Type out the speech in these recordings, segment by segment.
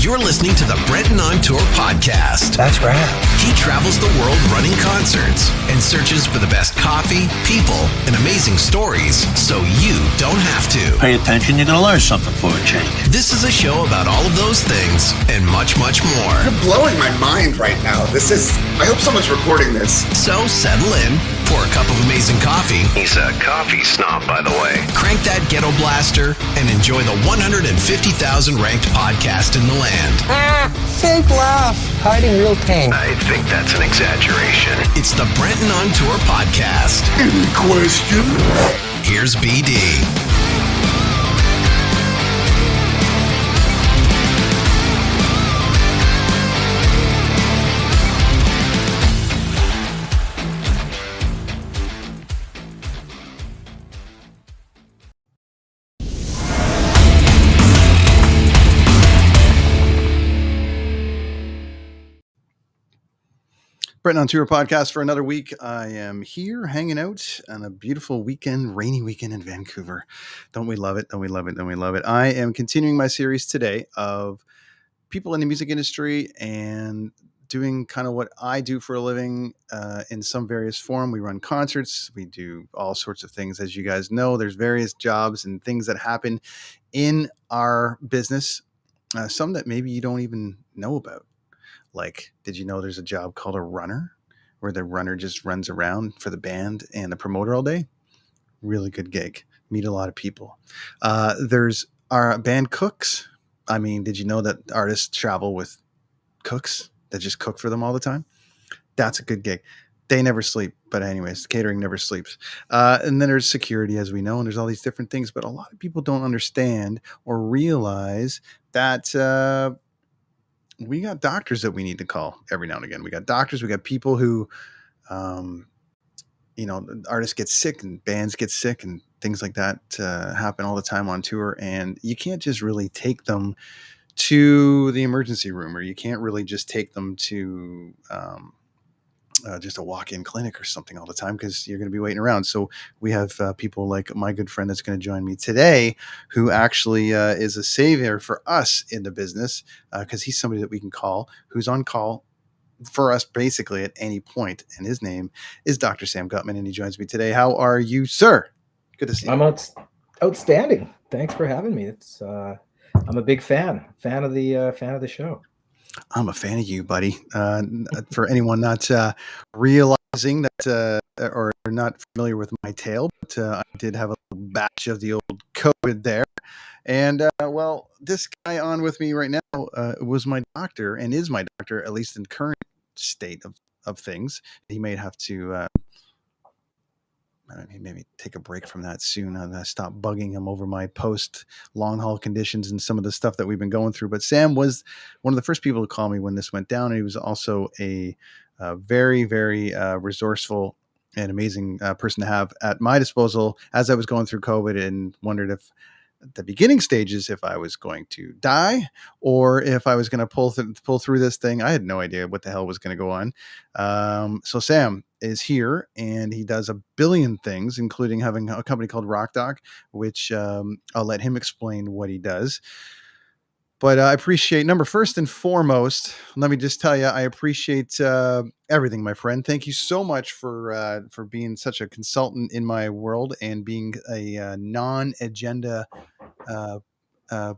You're listening to the Brenton on Tour podcast. That's right. He travels the world running concerts and searches for the best coffee, people, and amazing stories so you don't have to. Pay attention, you're going to learn something for a change. This is a show about all of those things and much, much more. You're blowing my mind right now. I hope someone's recording this. So settle in, pour a cup of amazing coffee. He's a coffee snob, by the way. Crank that ghetto blaster and enjoy the 150,000 ranked podcast in the land. Fake laugh. Hiding real pain. I think that's an exaggeration. It's the Brenton on Tour podcast. Any question? Here's BD. Brenton on Tour podcast for another week. I am here hanging out on a beautiful weekend, rainy weekend in Vancouver. Don't we love it? Don't we love it? Don't we love it? I am continuing my series today of people in the music industry and doing kind of what I do for a living in some various form. We run concerts. We do all sorts of things. As you guys know, there's various jobs and things that happen in our business, some that maybe you don't even know about. Like, did you know there's a job called a runner where the runner just runs around for the band and the promoter all day? Really good gig. Meet a lot of people. There's our band cooks. I mean, did you know that artists travel with cooks that just cook for them all the time? That's a good gig. They never sleep. But anyways, catering never sleeps. And then there's security, as we know, and there's all these different things. But a lot of people don't understand or realize that we got doctors that we need to call every now and again. We got doctors. We got people who, artists get sick and bands get sick and things like that happen all the time on tour. And you can't just really take them to the emergency room, or you can't really just take them to just a walk-in clinic or something all the time, because you're going to be waiting around. So we have people like my good friend that's going to join me today, who actually is a savior for us in the business, because he's somebody that we can call, who's on call for us basically at any point. And his name is Dr. Sam Gutman, and he joins me today. How are you, sir? Good to see you. I'm outstanding. Thanks for having me. It's I'm a big fan of the show. I'm a fan of you, buddy. For anyone not realizing that or not familiar with my tale, but I did have a little batch of the old COVID there. And, this guy on with me right now was my doctor and is my doctor, at least in current state of things. He may have to maybe take a break from that soon and stop bugging him over my post long haul conditions and some of the stuff that we've been going through. But Sam was one of the first people to call me when this went down. And he was also a very, very resourceful and amazing person to have at my disposal as I was going through COVID and wondered if at the beginning stages, if I was going to die or if I was going to pull through this thing. I had no idea what the hell was going to go on. So Sam is here, and he does a billion things, including having a company called RockDoc, which I'll let him explain what he does. But I appreciate, first and foremost, let me just tell you, I appreciate everything, my friend. Thank you so much for being such a consultant in my world and being a non-agenda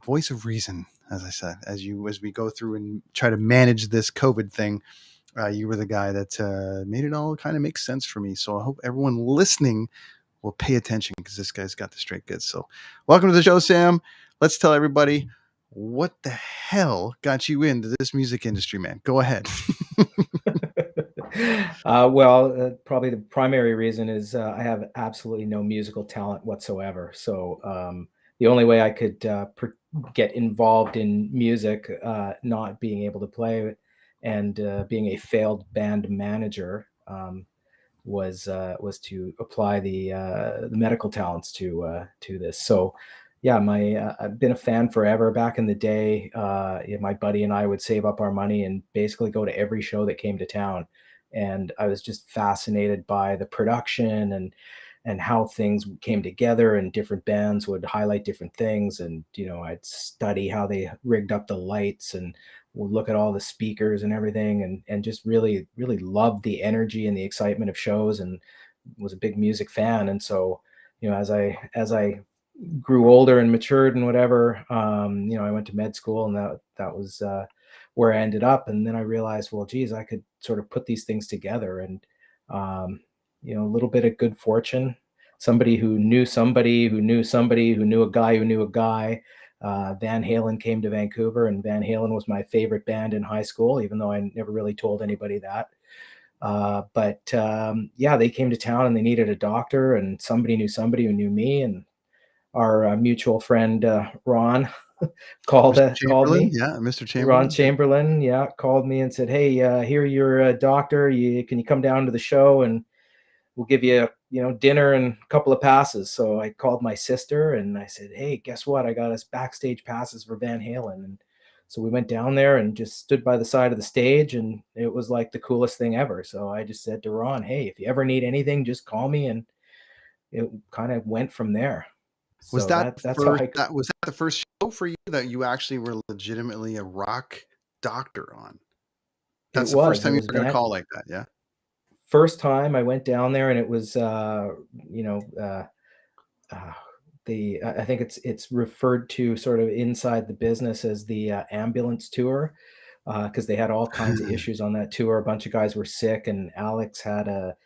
voice of reason, as I said, as we go through and try to manage this COVID thing. You were the guy that made it all kind of make sense for me. So I hope everyone listening will pay attention, because this guy's got the straight goods. So welcome to the show, Sam. Let's tell everybody, what the hell got you into this music industry, man? Go ahead. Probably the primary reason is I have absolutely no musical talent whatsoever. So the only way I could get involved in music, not being able to play and being a failed band manager, was to apply the medical talents to this. So yeah, I've been a fan forever. Back in the day, my buddy and I would save up our money and basically go to every show that came to town. And I was just fascinated by the production and how things came together, and different bands would highlight different things. And, I'd study how they rigged up the lights, and would look at all the speakers and everything, and just really, really loved the energy and the excitement of shows, and was a big music fan. And so, as I grew older and matured and whatever, I went to med school, and that was where I ended up. And then I realized, well, geez, I could sort of put these things together. And um, a little bit of good fortune, somebody who knew somebody who knew somebody who knew a guy who knew a guy. Van Halen came to Vancouver, and Van Halen was my favorite band in high school, even though I never really told anybody that. But yeah, they came to town and they needed a doctor, and somebody who knew me. And our mutual friend Ron Mr. called Chamberlain, me. yeah, Mr. Ron Chamberlain. Chamberlain, yeah, called me and said, "Hey, here you're a doctor. Can you come down to the show, and we'll give you dinner and a couple of passes." So I called my sister and I said, "Hey, guess what? I got us backstage passes for Van Halen." And so we went down there and just stood by the side of the stage, and it was like the coolest thing ever. So I just said to Ron, "Hey, if you ever need anything, just call me." And it kind of went from there. Was So that that's how I. was that the first show for you that you actually were legitimately a rock doctor on? It That's the first was. It time you was ever got a Van. call like that, yeah? First time I went down there, and it was, you know, uh, I think it's referred to sort of inside the business as the ambulance tour, because they had all kinds of issues on that tour. A bunch of guys were sick, and Alex had a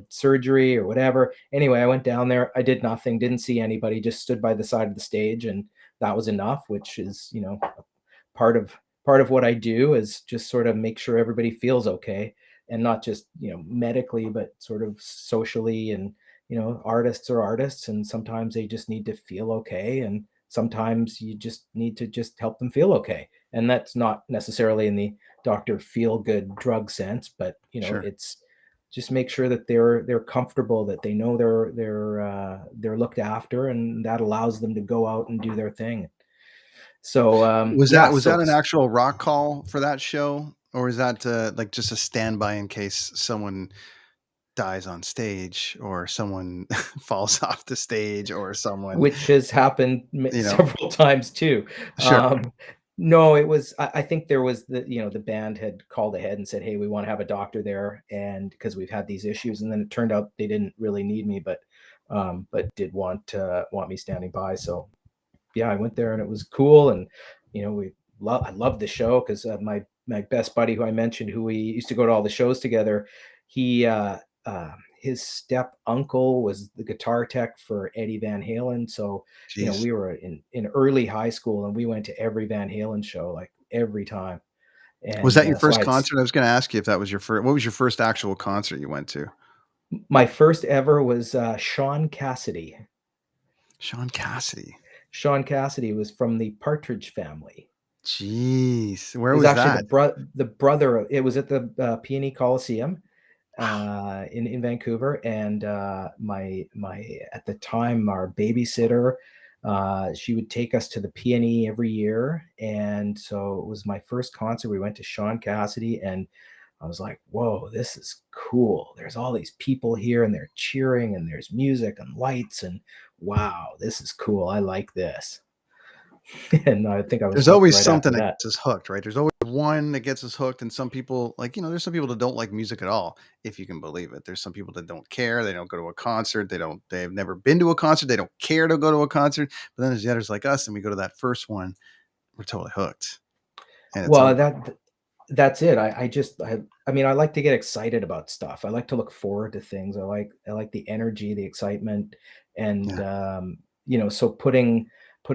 surgery or whatever. Anyway, I went down there. I did nothing, didn't see anybody, just stood by the side of the stage, and that was enough. Which is, part of part of what I do is just sort of make sure everybody feels okay, and not just medically, but sort of socially. And artists are artists, and sometimes they just need to feel okay, and sometimes you just need to just help them feel okay. And that's not necessarily in the doctor feel good drug sense, but Sure. it's just make sure that they're comfortable, that they know they're looked after, and that allows them to go out and do their thing. So Was yeah, that an actual rock call for that show? Or is that, like, just a standby in case someone dies on stage or someone falls off the stage or someone, which has happened you know several times too. Sure. No, it was. I think there was the band had called ahead and said, "Hey, we want to have a doctor there," and because we've had these issues. And then it turned out they didn't really need me, but did want me standing by. So yeah, I went there and it was cool. And I loved the show because my best buddy, who I mentioned, who we used to go to all the shows together, he his step uncle was the guitar tech for Eddie Van Halen. So Jeez. we were in early high school, and we went to every Van Halen show, like every time. Was And that your so first concert? I was gonna ask you if that was your first. What was your first actual concert you went to? my first ever was Sean Cassidy. Sean Cassidy. Sean Cassidy was from the Partridge Family. Jeez. It Where was was actually that? the brother. It was at the Peony Coliseum in Vancouver. And my at the time, our babysitter, she would take us to the Peony every year. And so it was my first concert. We went to Sean Cassidy, and I was like, "Whoa, this is cool! There's all these people here, and they're cheering, and there's music and lights, and wow, this is cool. I like this." And I think I was There's hooked always right after something that that. gets us hooked, right? There's always one that gets us hooked, and some people, like, there's some people that don't like music at all, if you can believe it. There's some people that don't care. They don't go to a concert. They've never been to a concert. They don't care to go to a concert. But then there's the others like us, and we go to that first one, we're totally hooked, and it's Well, over. that's it. I mean, I like to get excited about stuff. I like to look forward to things. I like the energy, the excitement. And Yeah. so putting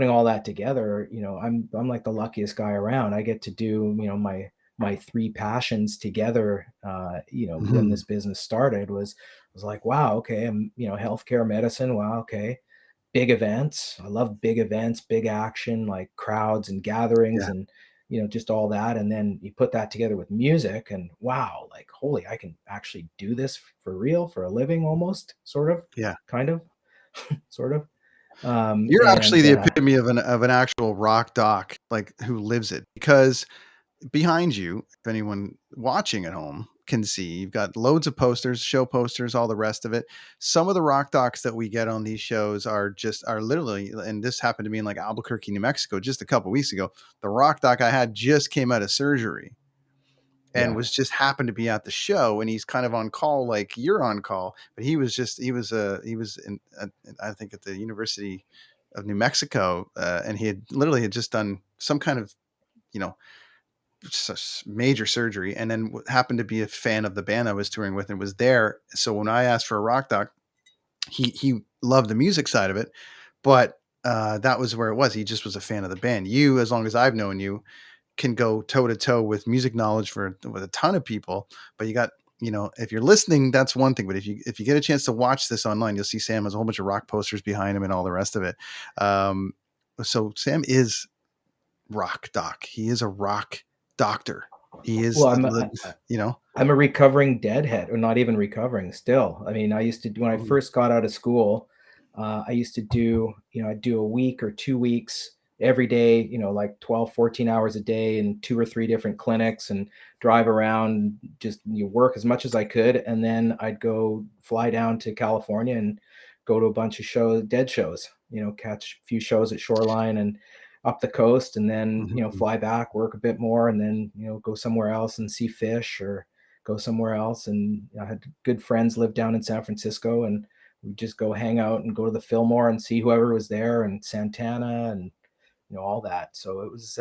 all that together, I'm like the luckiest guy around. I get to do, my three passions together. When Mhm. this business started, was like, wow, okay, I'm, healthcare, medicine, wow, okay. Big events. I love big events, big action, like crowds and gatherings, Yeah. and just all that. And then you put that together with music, and wow, like, holy, I can actually do this for real, for a living, almost, sort of, Yeah. kind of, sort of. You're actually And the epitome of an actual rock doc, like, who lives it, because behind you, if anyone watching at home can see. You've got loads of posters, show posters, all the rest of it. Some of the rock docs that we get on these shows are literally, and this happened to me in like Albuquerque, New Mexico, just a couple weeks ago. The rock doc I had just came out of surgery and was just happened to be at the show, and he's kind of on call like you're on call, but he was in I think at the University of New Mexico, and he had just done some kind of, you know, major surgery, and then happened to be a fan of the band I was touring with and was there. So when I asked for a rock doc, he loved the music side of it, but that was where it was. He just was a fan of the band. You, as long as I've known you, can go toe to toe with music knowledge with a ton of people, but you got, you know, if you're listening, that's one thing. But if you get a chance to watch this online, you'll see Sam has a whole bunch of rock posters behind him and all the rest of it. So Sam is rock doc. He is a rock doctor. He is, Well, you know, I'm a recovering deadhead, or not even recovering still. I mean, I used to, when I first got out of school, I used to do, you know, I'd do a week or 2 weeks every day, you know, like 12, 14 hours a day in 2 or 3 different clinics, and drive around, just work as much as I could. And then I'd go fly down to California and go to a bunch of dead shows, you know, catch a few shows at Shoreline and up the coast, and then, you know, fly back, work a bit more, and then, you know, go somewhere else and see Fish, or go somewhere else. And I had good friends live down in San Francisco, and we just go hang out and go to the Fillmore and see whoever was there, and Santana, and, you know, all that. So it was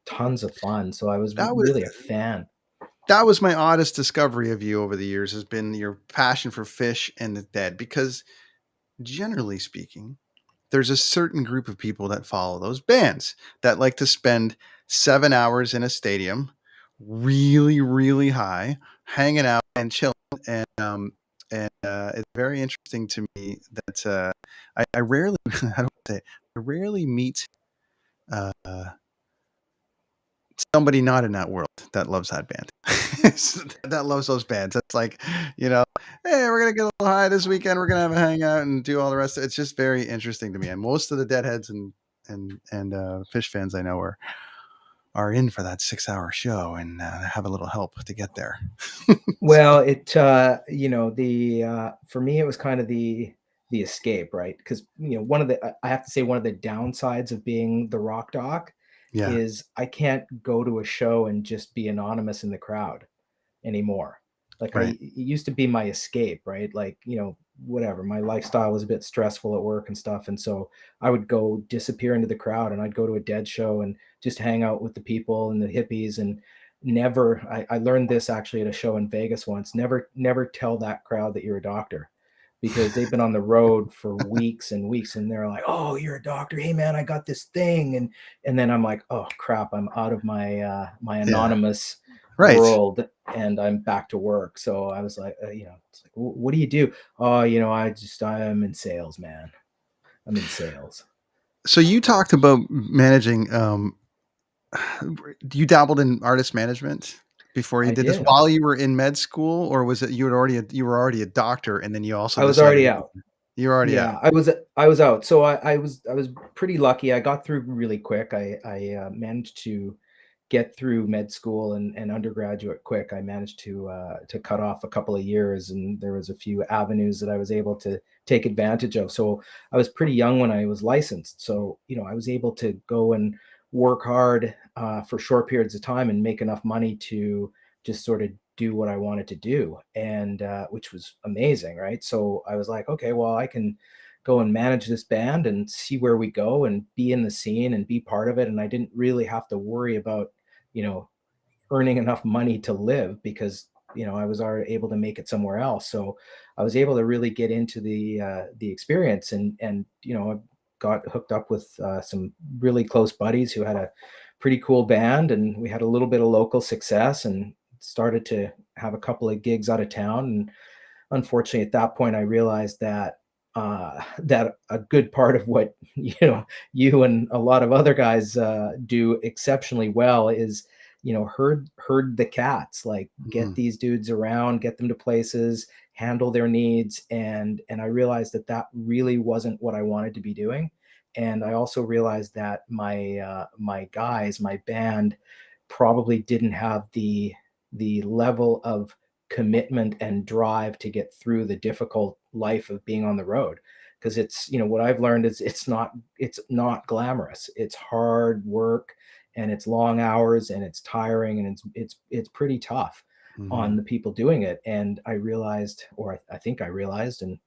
tons of fun. So I was really a fan. That was my oddest discovery of you over the years, has been your passion for Fish and the Dead, because generally speaking, there's a certain group of people that follow those bands that like to spend 7 hours in a stadium, really, really high, hanging out and chilling. And it's very interesting to me that I rarely, I don't say, I rarely meet uh, somebody not in that world that loves that band, that loves those bands. That's like, you know, hey, we're gonna get a little high this weekend. We're gonna have a hangout and do all the rest. It's just very interesting to me. And most of the Deadheads and Fish fans I know are in for that 6-hour show and have a little help to get there. Well, it you know, for me it was kind of the escape, right? Because, you know, I have to say, one of the downsides of being the rock doc Yeah, is I can't go to a show and just be anonymous in the crowd anymore. Like, right. it used to be my escape, right? Like, you know, whatever, my lifestyle was a bit stressful at work and stuff, and so I would go disappear into the crowd, and I'd go to a Dead show and just hang out with the people and the hippies. And I learned this actually at a show in Vegas once: never tell that crowd that you're a doctor, because they've been on the road for weeks and weeks, and they're like, "Oh, you're a doctor. Hey man, I got this thing." And then I'm like, "Oh crap, I'm out of my my Yeah, anonymous right. world, and I'm back to work." So I was like, you know, it's like, "What do you do?" "Oh, you know, I'm in sales, man. I'm in sales." So you talked about managing. You dabbled in artist management before you I did this, did. while you were in med school, or was it you were already a doctor and then you also I was decided already out. you were already out? Yeah, I was out. So I was pretty lucky. I got through really quick. I managed to get through med school and undergraduate quick. I managed to cut off a couple of years, and there was a few avenues that I was able to take advantage of. So I was pretty young when I was licensed. So, you know, I was able to go and work hard for short periods of time and make enough money to just sort of do what I wanted to do, and which was amazing, right? So I was like, okay, well, I can go and manage this band and see where we go and be in the scene and be part of it. And I didn't really have to worry about, you know, earning enough money to live, because, you know, I was already able to make it somewhere else. So I was able to really get into the experience, and you know, I got hooked up with some really close buddies who had a pretty cool band, and we had a little bit of local success and started to have a couple of gigs out of town. And unfortunately, at that point, I realized that that a good part of what, you know, you and a lot of other guys do exceptionally well is, you know, herd the cats, like get Mhm. these dudes around, get them to places, handle their needs. And I realized that that really wasn't what I wanted to be doing. And I also realized that my guys, my band, probably didn't have the level of commitment and drive to get through the difficult life of being on the road. Because it's, what I've learned is it's not glamorous. It's hard work, and it's long hours, and it's tiring, and it's pretty tough on the people doing it. And I realized, or I think I realized, and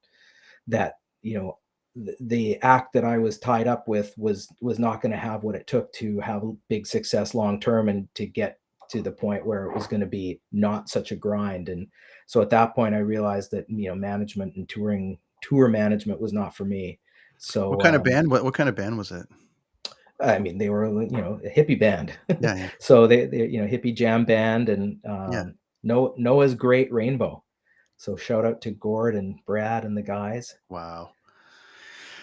that, the act that I was tied up with was not going to have what it took to have big success long term, and to get to the point where it was going to be not such a grind. And so at that point I realized that, management and tour management was not for me. So What kind of band? What kind of band was it? I mean, they were, a hippie band. Yeah. So they hippie jam band, and Yeah. Noah's Great Rainbow. So shout out to Gord and Brad and the guys. Wow.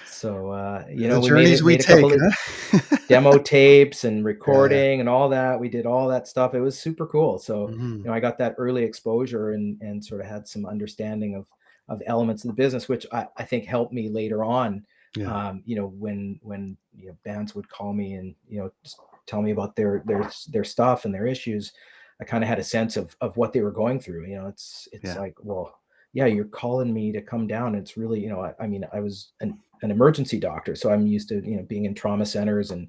So The we journeys we made a couple take, of huh? demo tapes and recording and all that. We did all that stuff. It was super cool. So I got that early exposure, and sort of had some understanding of elements of the business, which I think helped me later on. Yeah. When bands would call me and just tell me about their stuff and their issues, I kind of had a sense of what they were going through. It's Yeah. like, well, yeah, you're calling me to come down. It's really, I mean, I was an emergency doctor, so I'm used to being in trauma centers, and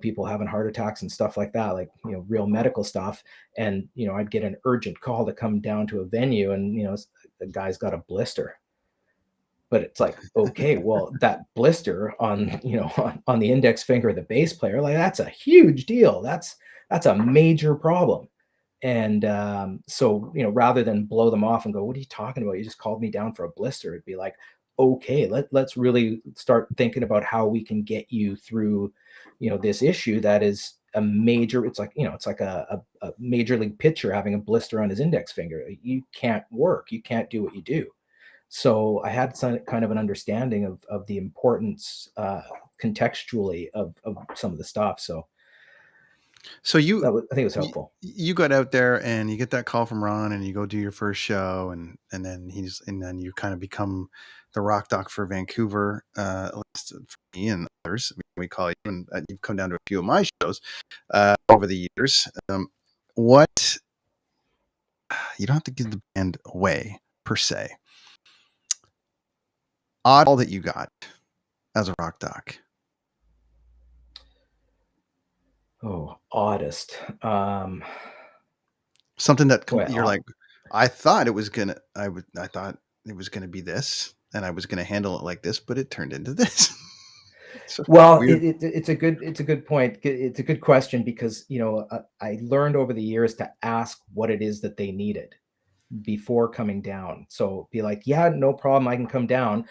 people having heart attacks and stuff like that, like real medical stuff. And I'd get an urgent call to come down to a venue, and the guy's got a blister. But it's like, okay, well, that blister on on the index finger of the bass player, like, that's a huge deal. That's a major problem. And so rather than blow them off and go, what are you talking about, you just called me down for a blister, it'd be like, okay, let's really start thinking about how we can get you through this issue that is a major, it's like a major league pitcher having a blister on his index finger. You can't work, you can't do what you do. So I had some kind of an understanding of the importance contextually of some of the stuff. So So I think it was helpful. you got out there and you get that call from Ron, and you go do your first show, and then you kind of become the rock doc for Vancouver, at least for me and others. We call you, and you've come down to a few of my shows over the years. What You don't have to give the band away per se. All that you got as a rock doc. Oh, oddest. Something that Well, you're like, I thought it was gonna be this, and I was gonna handle it like this, but it turned into this. So well, weird. it's a good point. It's a good question, because I learned over the years to ask what it is that they needed before coming down. So be like, yeah, no problem, I can come down.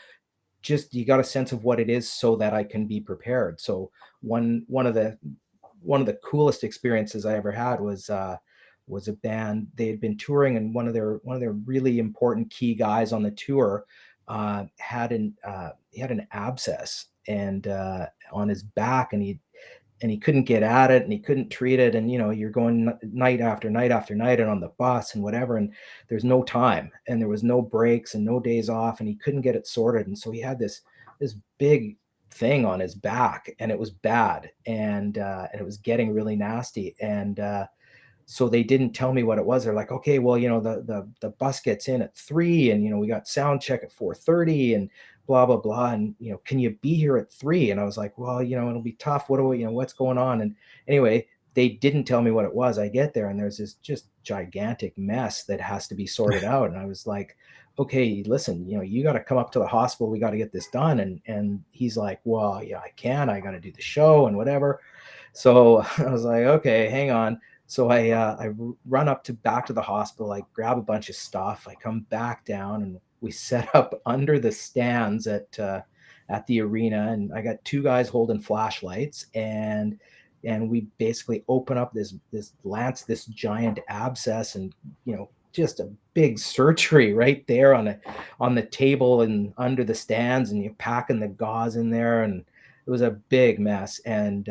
Just, you got a sense of what it is so that I can be prepared. So one of the coolest experiences I ever had was a band. They had been touring, and one of their really important key guys on the tour had an abscess, and on his back, and he couldn't get at it, and he couldn't treat it. And you're going night after night after night, and on the bus and whatever, and there's no time, and there was no breaks and no days off, and he couldn't get it sorted. And so he had this big thing on his back, and it was bad, and it was getting really nasty. And so they didn't tell me what it was. They're like, okay, well, the bus gets in at 3, and we got sound check at 4:30, and blah blah blah, and can you be here at 3? And I was like, well, it'll be tough. What do we, what's going on? And anyway, they didn't tell me what it was. I get there, and there's this just gigantic mess that has to be sorted out. And I was like, okay, listen, you got to come up to the hospital. We got to get this done. And he's like, well, yeah, I got to do the show and whatever. So I was like, okay, hang on. So I run back to the hospital. I grab a bunch of stuff. I come back down, and we set up under the stands at the arena. And I got 2 guys holding flashlights, and we basically open up this giant abscess, and just a big surgery right there on the table and under the stands, and you're packing the gauze in there, and it was a big mess. And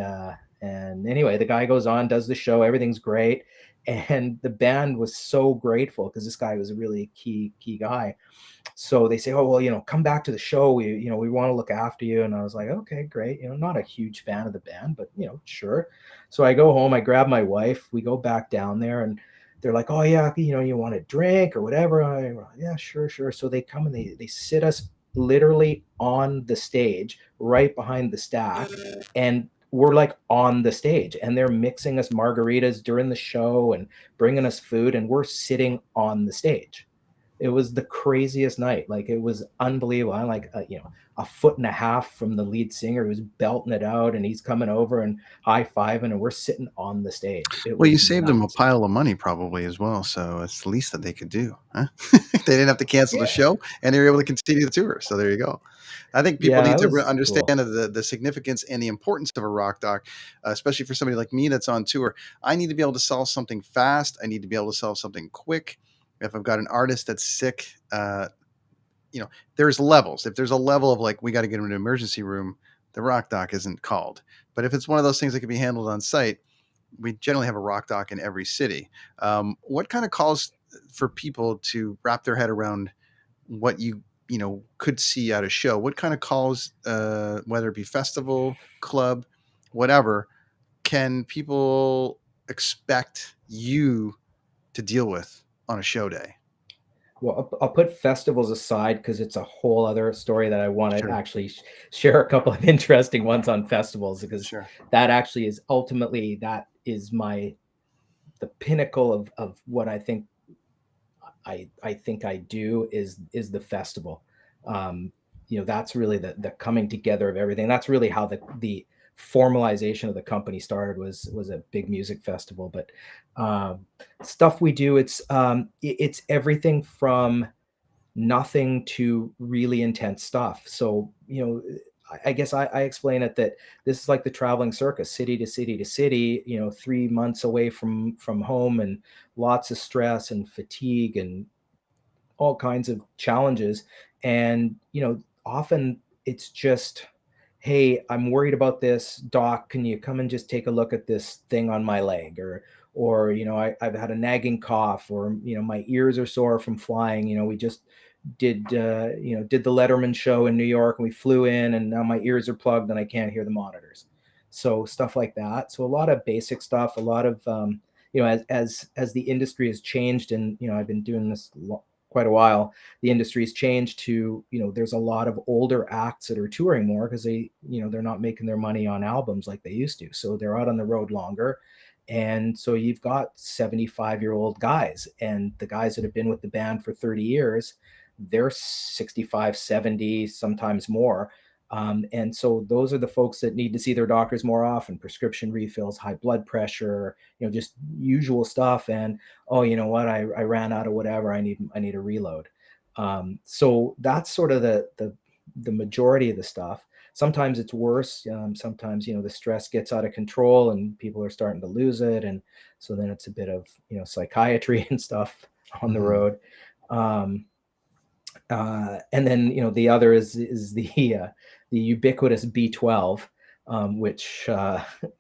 anyway, the guy goes on, does the show, everything's great. And the band was so grateful, because this guy was a really key guy. So they say, oh, well, come back to the show. We want to look after you. And I was like, okay, great. Not a huge fan of the band, but sure. So I go home, I grab my wife, we go back down there, and they're like, oh yeah, you want a drink or whatever. Yeah, sure. So they come and they sit us literally on the stage right behind the stack, and we're like on the stage, and they're mixing us margaritas during the show and bringing us food, and we're sitting on the stage. It was the craziest night. Like, it was unbelievable. I'm like, a foot and a half from the lead singer who's belting it out, and he's coming over and high-fiving, and we're sitting on the stage. It Well, you was saved them a nuts. pile of money probably as well, so it's the least that they could do, huh? They didn't have to cancel the Yeah. show, and they were able to continue the tour, so there you go. I think people Yeah, need it to was understand cool. the significance and the importance of a rock doc, especially for somebody like me that's on tour. I need to be able to sell something fast. I need to be able to sell something quick. If I've got an artist that's sick, there's levels. If there's a level of like, we got to get him in an emergency room, the rock doc isn't called. But if it's one of those things that can be handled on site, we generally have a rock doc in every city. What kind of calls for people to wrap their head around what you could see at a show? What kind of calls, whether it be festival, club, whatever, can people expect you to deal with on a show day? Well, I'll put festivals aside because it's a whole other story that I want to Sure, actually share a couple of interesting ones on festivals, because sure. that actually is ultimately, that is the pinnacle of what I think I do is the festival. That's really the coming together of everything. That's really how the formalization of the company started, was a big music festival. But stuff we do, it's everything from nothing to really intense stuff. So, I guess I explain it that this is like the traveling circus, city to city to city, 3 months away from home, and lots of stress and fatigue and all kinds of challenges. And, often it's just, hey, I'm worried about this, doc, can you come and just take a look at this thing on my leg? Or I've had a nagging cough, or my ears are sore from flying. We just did the Letterman show in New York, and we flew in, and now my ears are plugged and I can't hear the monitors. So stuff like that. So a lot of basic stuff, a lot of as the industry has changed, and I've been doing this quite a while. The industry's changed to, there's a lot of older acts that are touring more because they're not making their money on albums like they used to. So they're out on the road longer. And so you've got 75-year-old guys, and the guys that have been with the band for 30 years, they're 65, 70, sometimes more. And so those are the folks that need to see their doctors more often: prescription refills, high blood pressure, just usual stuff. And, oh, you know what, I ran out of whatever, I need a reload. So that's sort of the majority of the stuff. Sometimes it's worse. Sometimes, the stress gets out of control and people are starting to lose it. And so then it's a bit of, psychiatry and stuff on the Mhm. road. And then, the other is the ubiquitous B12, which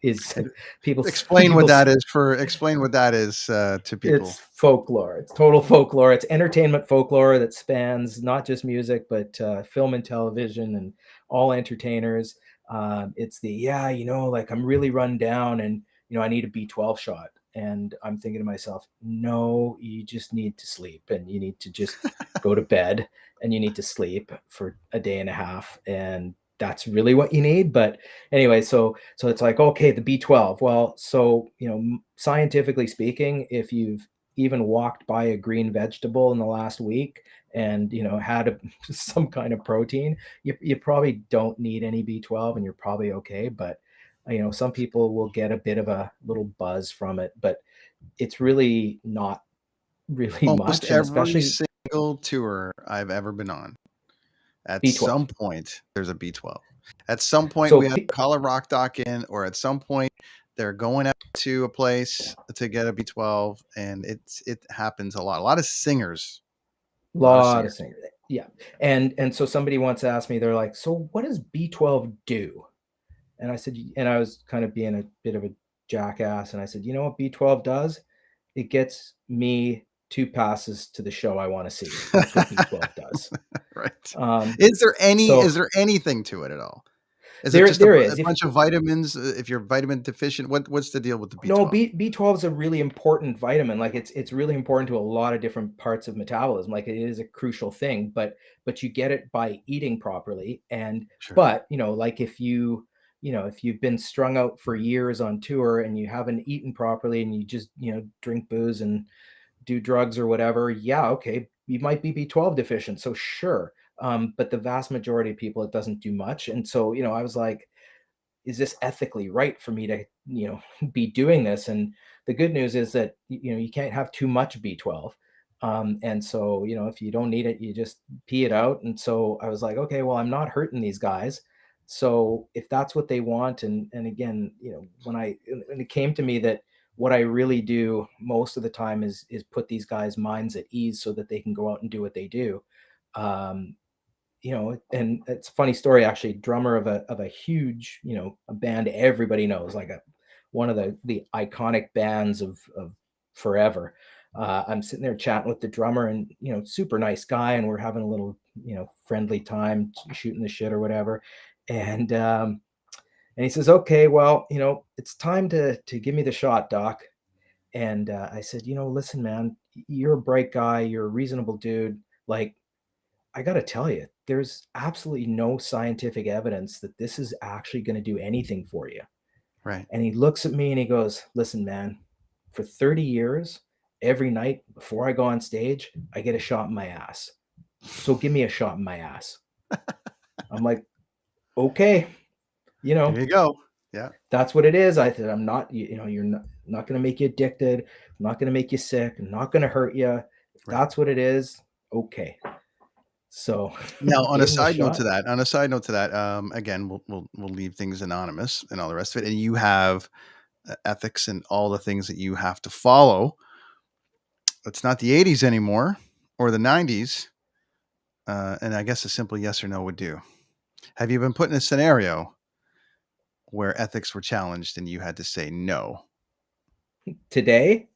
is people Explain what people that is to people. it's folklore. It's total folklore. It's entertainment folklore that spans not just music, but film and television and all entertainers. It's like, I'm really run down, and I need a B12 shot. And I'm thinking to myself, no, you just need to sleep, and you need to just go to bed, and you need to sleep for a day and a half, and that's really what you need. But anyway, so it's like, okay, the B12. Well, so, scientifically speaking, if you've even walked by a green vegetable in the last week, and had some kind of protein, you probably don't need any B12, and you're probably okay. But some people will get a bit of a little buzz from it, but it's really not really Almost much. And every especially single tour I've ever been on, at some B12. point, there's a B12. At some point, we So have to call a rock doc in, or at some point, they're going out to a place to get a B12, and it happens a lot. A lot of singers, a lot of lot of singers. singers. Yeah. And so somebody once asked me, they're like, so what does B12 do? And I said, and I was kind of being a bit of a jackass. And I said, you know what B12 does? It gets me 2 passes to the show I want to see. That's what B12 does. Right. Um, Is there so anything to it at all? Is it just a There is. bunch of vitamins? If you're vitamin deficient, what's the deal with the No, B12? B12 is a really important vitamin. Like it's really important to a lot of different parts of metabolism. Like it is a crucial thing, but you get it by eating properly. And Sure. but like if you've been strung out for years on tour and you haven't eaten properly and you just drink booze and do drugs or whatever, yeah, okay, you might be B12 deficient. So sure. But the vast majority of people, it doesn't do much. And so, I was like, is this ethically right for me to be doing this? And the good news is that you can't have too much B12. And so if you don't need it, you just pee it out. And so I was like, okay, well, I'm not hurting these guys, so if that's what they want. And again, when it came to me that what I really do most of the time is put these guys' minds at ease so that they can go out and do what they do. um, and it's a funny story actually. Drummer of a huge, a band everybody knows, like one of the iconic bands of forever. I'm sitting there chatting with the drummer, and super nice guy, and we're having a little friendly time shooting the shit or whatever. And he says, "Okay, well, it's time to give me the shot, Doc." And I said, "Listen, man, you're a bright guy, you're a reasonable dude. Like, I got to tell you, there's absolutely no scientific evidence that this is actually going to do anything for you." Right. And he looks at me and he goes, "Listen, man, for 30 years, every night before I go on stage, I get a shot in my ass. So give me a shot in my ass." I'm like, "Okay, There you go. Yeah. that's what it is." I said, "I'm not, you're not going to make you addicted. I'm not going to make you sick. I'm not going to hurt you. If Right. that's what it is, okay." So Now, on a gave him the side note to shot. that, again, we'll leave things anonymous and all the rest of it. And you have ethics and all the things that you have to follow. It's not the 80s anymore or the 90s. And I guess a simple yes or no would do. Have you been put in a scenario where ethics were challenged and you had to say no? Today,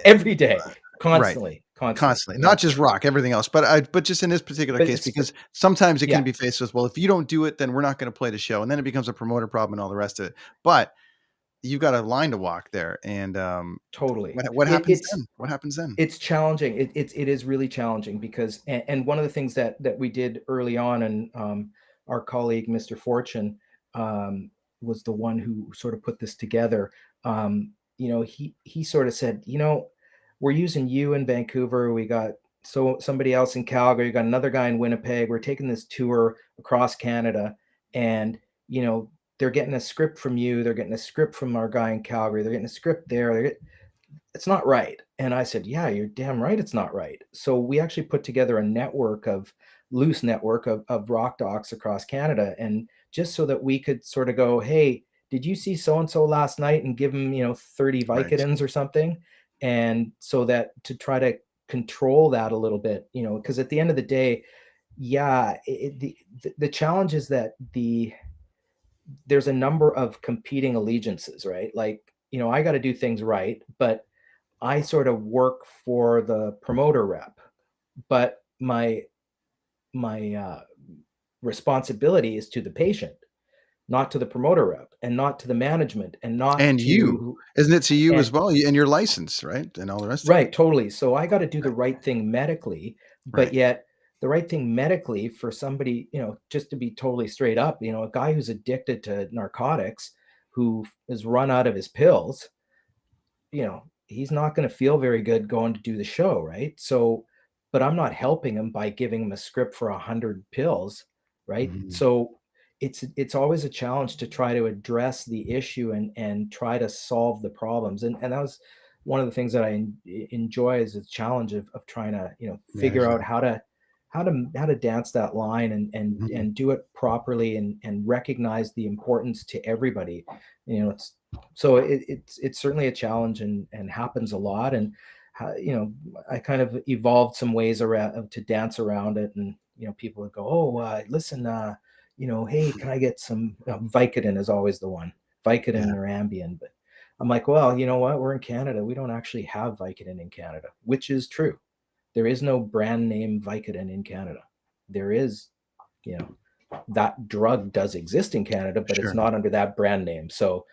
every day, Right. constantly. Constantly, not just rock, everything else. But just in this particular But case, it's because sometimes it can yeah, be faced with, well, if you don't do it, then we're not going to play the show. And then it becomes a promoter problem and all the rest of it. But you've got a line to walk there. And totally. what It, happens it's then? What happens then? it's challenging. It is really challenging because and one of the things that we did early on, and our colleague Mr. Fortune um, was the one who sort of put this together. He sort of said, we're using you in Vancouver. We got somebody else in Calgary. We got another guy in Winnipeg. We're taking this tour across Canada, and they're getting a script from you. They're getting a script from our guy in Calgary. They're getting a script there. It's not right. And I said, "Yeah, you're damn right it's not right." So we actually put together a loose network of rock docs across Canada. And just so that we could sort of go, "Hey, did you see so and so last night?" and give them, 30 Right. Vicodins or something. And so that to try to control that a little bit, because at the end of the day, yeah, the challenge is that there's a number of competing allegiances, right? Like, I got to do things right, but I sort of work for the promoter rep, but my responsibility is to the patient, not to the promoter rep, and not to the management, and not And you, to isn't it to you as and well? And your license, right? And all the rest of it. right, totally. So I got to do the Right. right thing medically, but Right. yet the right thing medically for somebody, just to be totally straight up, a guy who's addicted to narcotics, who is run out of his pills, he's not going to feel very good going to do the show, right? So, but I'm not helping him by giving him a script for 100 pills, right? Mhm. So it's always a challenge to try to address the issue and try to solve the problems. And that was one of the things that I enjoy, is the challenge of trying to Manage figure out that. how to dance that line Mhm. and do it properly, and recognize the importance to everybody. It's so it's certainly a challenge, and happens a lot. And I kind of evolved some ways around to dance around it. And people would go, "Oh, listen, hey, can I get some Vicodin?" Is always the one, Yeah. Vicodin or Ambien. But I'm like, well, you know what, we're in Canada, we don't actually have Vicodin in Canada, which is true. There is no brand name Vicodin in Canada. There is, you know that drug does exist in Canada, but it's Sure. not under that brand name. So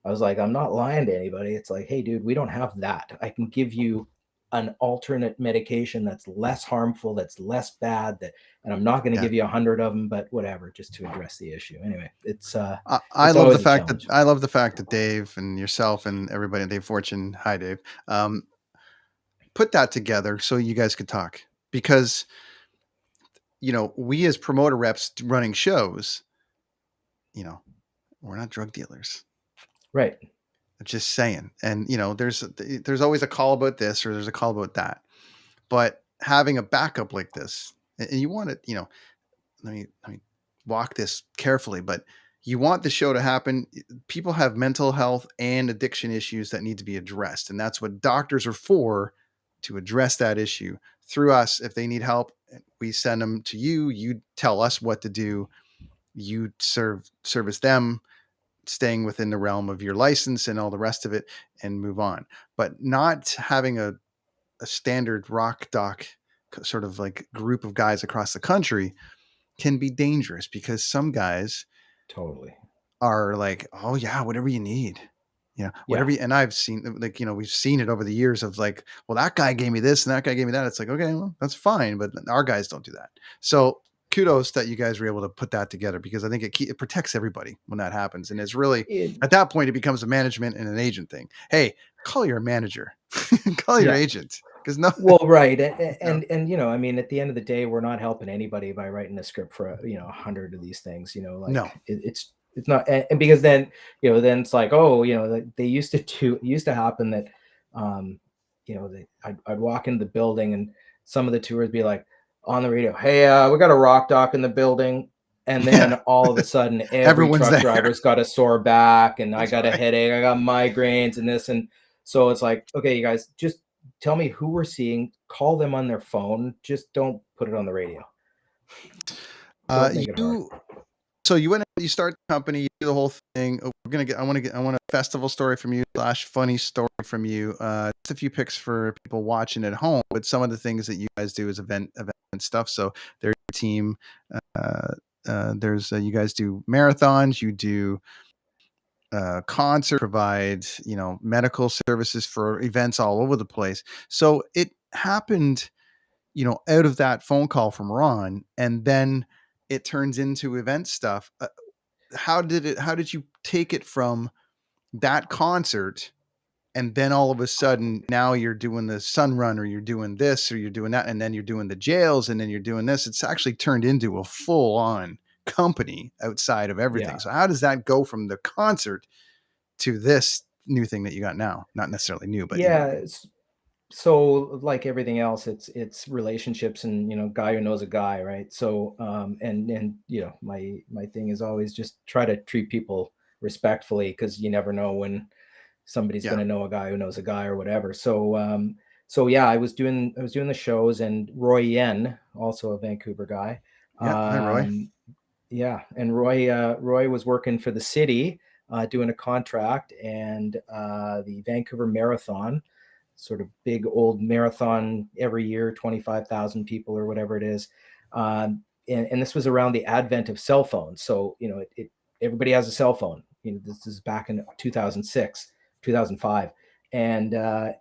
I was like, I'm not lying to anybody. It's like, hey, dude, we don't have that. I can give you an alternate medication that's less harmful, that's less bad, and I'm not going to Yeah. give you 100 of them, but whatever, just to address the issue. Anyway, it's I it's love the always a fact that challenge. Dave and yourself and everybody at Dave Fortune, hi Dave, put that together so you guys could talk, because we as promoter reps running shows, we're not drug dealers. Right. I'm just saying. And there's always a call about this or there's a call about that. But having a backup like this, and you want it, let me walk this carefully, but you want the show to happen. People have mental health and addiction issues that need to be addressed. And that's what doctors are for, to address that issue through us. If they need help, we send them to you. You tell us what to do. You service them, staying within the realm of your license and all the rest of it, and move on. But not having a standard rock doc sort of like group of guys across the country can be dangerous, because some guys Totally are like, oh yeah, whatever you need, yeah. and I've seen, like, we've seen it over the years of like, well, that guy gave me this and that guy gave me that. It's like, okay, well, that's fine, but our guys don't do that. So kudos that you guys were able to put that together, because I think it protects everybody when that happens. And it's really, at that point, it becomes a management and an agent thing. Hey, call your manager, call your agent. Because well, right. And I mean, at the end of the day, we're not helping anybody by writing a script for 100 of these things. No. It's not. And because then then it's like, oh, they used to it used to happen that I'd walk into the building and some of the tours be like on the radio, hey, we got a rock doc in the building. And then all of a sudden, every Everyone's truck there. driver's got a sore back, and That's I got a headache, I got migraines, and this. And so it's like, okay, you guys, just tell me who we're seeing, call them on their phone, just don't put it on the radio. Don't make it hard. So you start the company, you do the whole thing. I want a festival story from you / funny story from you. Just a few picks for people watching at home, but some of the things that you guys do is event stuff. So there's your team. There's you guys do marathons, you do concert, provide medical services for events all over the place. So it happened, out of that phone call from Ron, and then it turns into event stuff. How did you take it from that concert, and then all of a sudden now you're doing the Sun Run, or you're doing this, or you're doing that, and then you're doing the jails, and then you're doing this? It's actually turned into a full on company outside of everything. Yeah. So how does that go from the concert to this new thing that you got now? Not necessarily new, but Yeah. So like everything else, it's relationships, and guy who knows a guy, right? So and my thing is always just try to treat people respectfully, because you never know when somebody's going to know a guy who knows a guy or whatever. So yeah, I was doing the shows, and Roy Yen, also a Vancouver guy. Hi, Roy. Yeah, and Roy was working for the city, doing a contract, and the Vancouver Marathon, sort of big old marathon every year, 25,000 people or whatever it is. And this was around the advent of cell phones. So, everybody has a cell phone. This is back in 2006, 2005. And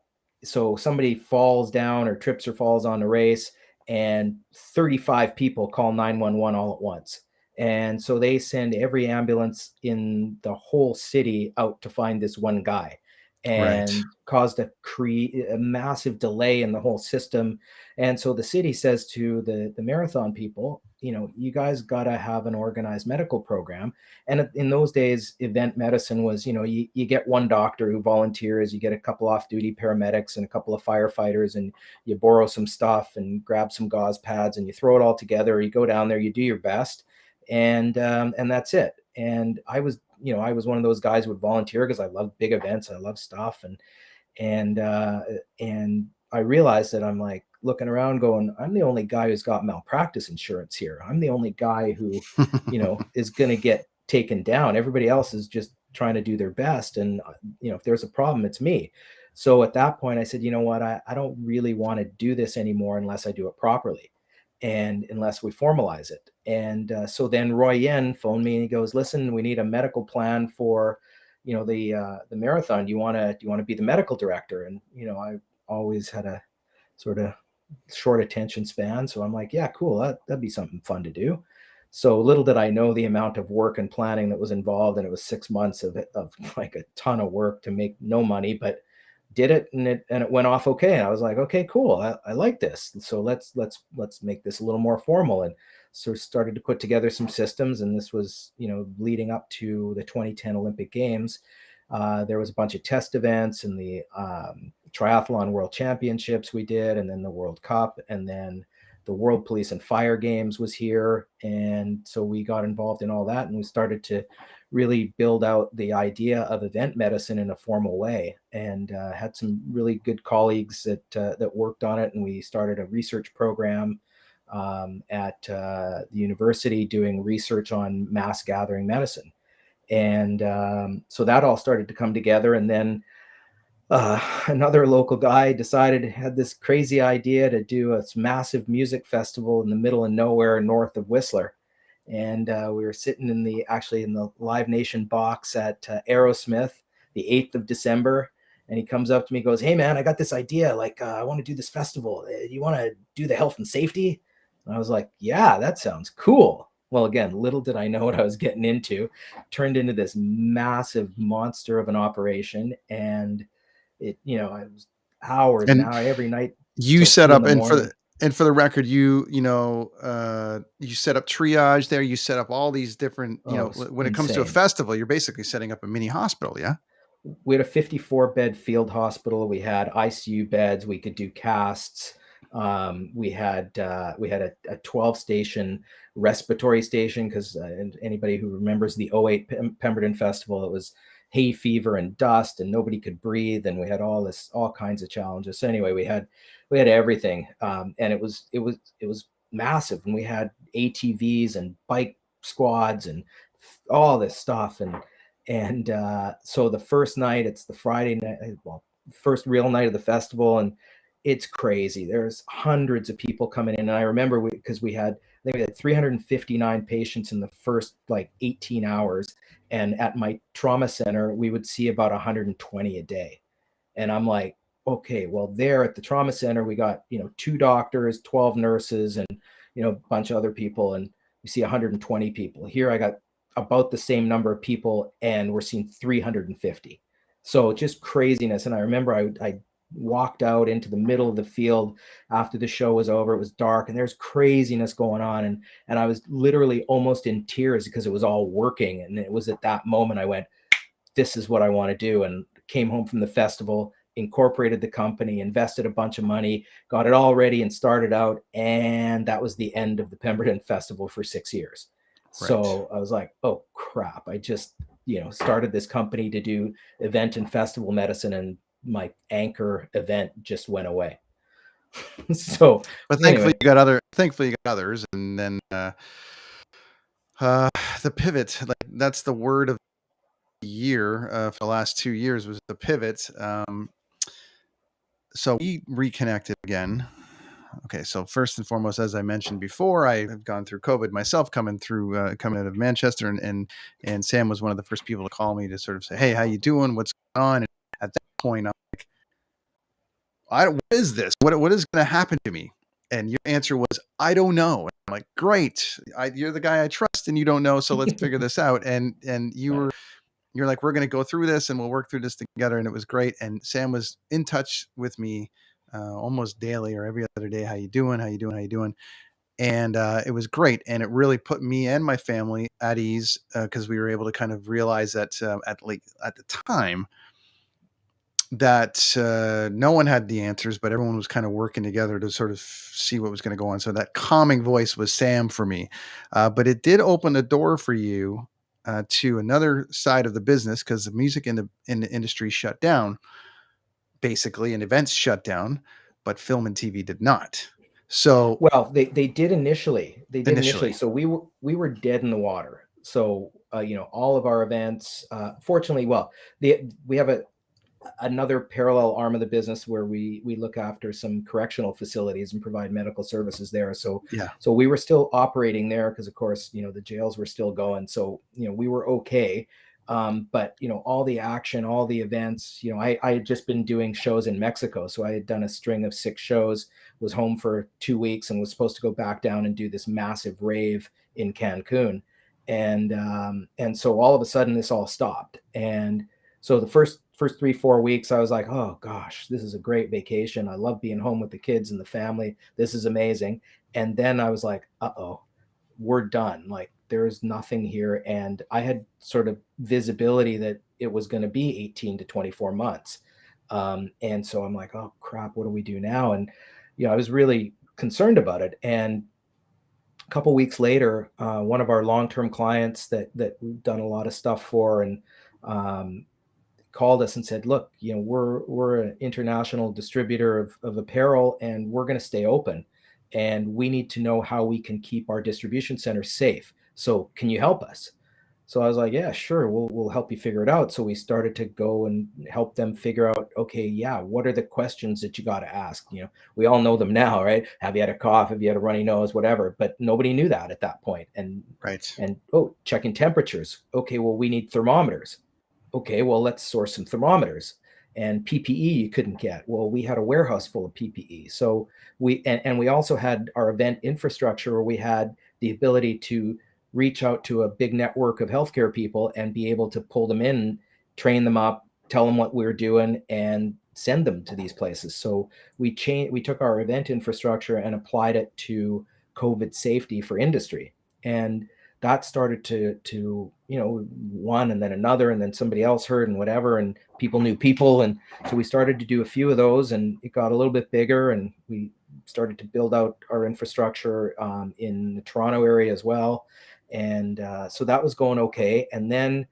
so somebody falls down or trips or falls on a race, and 35 people call 911 all at once. And so they send every ambulance in the whole city out to find this one guy, and caused a massive delay in the whole system. And so the city says to the marathon people, you guys got to have an organized medical program. And in those days, event medicine was, you get one doctor who volunteers, you get a couple off-duty paramedics and a couple of firefighters, and you borrow some stuff and grab some gauze pads, and you throw it all together, or you go down there, you do your best, and that's it. And I was one of those guys who would volunteer because I love big events, I love stuff, and I realized that I'm like looking around going, I'm the only guy who's got malpractice insurance here. I'm the only guy who, is going to get taken down. Everybody else is just trying to do their best. And, if there's a problem, it's me. So at that point I said, you know what, I don't really want to do this anymore unless I do it properly, and unless we formalize it. And so then Roy Yen phoned me and he goes, listen, we need a medical plan for, the marathon. Do you want to be the medical director? And, I always had a sort of short attention span. So I'm like, yeah, cool. That'd be something fun to do. So little did I know the amount of work and planning that was involved. And it was 6 months of like a ton of work to make no money, but did it, and it went off okay. And I was like, okay, cool. I like this. So let's make this a little more formal. And so started to put together some systems. And this was, leading up to the 2010 Olympic Games. There was a bunch of test events and the triathlon world championships we did, and then the World Cup, and then the World Police and Fire Games was here. And so we got involved in all that, and we started to really build out the idea of event medicine in a formal way, and had some really good colleagues that worked on it. And we started a research program at the university doing research on mass gathering medicine. And so that all started to come together. And then another local guy had this crazy idea to do a massive music festival in the middle of nowhere north of Whistler. And we were sitting in the Live Nation box at Aerosmith, the 8th of December. And he comes up to me and goes, hey man, I got this idea. Like, I want to do this festival. You want to do the health and safety? And I was like, yeah, that sounds cool. Well, again, little did I know what I was getting into. Turned into this massive monster of an operation. And it, I was hours And now every night. You set up, and for the record, you set up triage there. You set up all these different, when it comes to a festival, you're basically setting up a mini hospital. Yeah. We had a 54-bed field hospital. We had ICU beds. We could do casts. We had a 12-station respiratory station, because anybody who remembers the '08 Pemberton Festival, it was hay fever and dust and nobody could breathe, and we had all kinds of challenges. So anyway, we had everything, and it was massive, and we had ATVs and bike squads and all this stuff. And so the first night, it's the Friday night, first real night of the festival, and it's crazy. There's hundreds of people coming in. And I remember because we had 359 patients in the first 18 hours. And at my trauma center, we would see about 120 a day. And I'm like, okay, well, there at the trauma center, we got, 2 doctors, 12 nurses, and, a bunch of other people. And we see 120 people. Here I got about the same number of people, and we're seeing 350. So just craziness. And I remember I walked out into the middle of the field after the show was over. It was dark and there's craziness going on. And I was literally almost in tears because it was all working. And it was at that moment I went, this is what I want to do. And came home from the festival, incorporated the company, invested a bunch of money, got it all ready and started out. And that was the end of the Pemberton Festival for 6 years. Right. So I was like, oh crap. I just, started this company to do event and festival medicine, and my anchor event just went away. So, but thankfully you got others. And then the pivot, that's the word of the year for the last 2 years, was the pivot. So we reconnected again. Okay, so first and foremost, as I mentioned before, I have gone through COVID myself, coming out of Manchester, and Sam was one of the first people to call me to sort of say, hey, how you doing? What's going on? And at that point, I'm like, what is this? What is going to happen to me? And your answer was, I don't know. And I'm like, great. You're the guy I trust, and you don't know, so let's figure this out. And you're like, we're going to go through this, and we'll work through this together. And it was great. And Sam was in touch with me almost daily or every other day. How you doing? How you doing? How you doing? And it was great. And it really put me and my family at ease, because we were able to kind of realize that at the time that no one had the answers, but everyone was kind of working together to sort of see what was going to go on. So that calming voice was Sam for me. But it did open the door for you to another side of the business, because the music in the industry shut down, basically, and events shut down, but film and TV did not. So, well, they did initially. So we were dead in the water. So all of our events, fortunately, we have another parallel arm of the business where we look after some correctional facilities and provide medical services there. So Yeah. so we were still operating there because, of course, the jails were still going. So we were okay. But all the action, all the events, I had just been doing shows in Mexico. So I had done a string of 6 shows, was home for 2 weeks, and was supposed to go back down and do this massive rave in Cancun. And so all of a sudden this all stopped. And so the first 3-4 weeks, I was like, oh gosh, this is a great vacation. I love being home with the kids and the family. This is amazing. And then I was like, uh-oh, we're done. Like, there's nothing here. And I had sort of visibility that it was going to be 18 to 24 months. And so I'm like, oh crap, what do we do now? And I was really concerned about it. And a couple weeks later, one of our long-term clients that we've done a lot of stuff for, and called us and said, look, we're an international distributor of apparel, and we're going to stay open, and we need to know how we can keep our distribution center safe. So can you help us? So I was like, yeah, sure. We'll help you figure it out. So we started to go and help them figure out, okay, yeah, what are the questions that you got to ask? We all know them now, right? Have you had a cough? Have you had a runny nose? Whatever. But nobody knew that at that point. Right. And checking temperatures. Okay, well, we need thermometers. Okay, well, let's source some thermometers. And PPE you couldn't get. Well, we had a warehouse full of PPE. So we also had our event infrastructure where we had the ability to reach out to a big network of healthcare people and be able to pull them in, train them up, tell them what we're doing, and send them to these places. So we took our event infrastructure and applied it to COVID safety for industry. And that started to one and then another, and then somebody else heard, and whatever, and people knew people. And so we started to do a few of those, and it got a little bit bigger, and we started to build out our infrastructure in the Toronto area as well. And so that was going okay. And then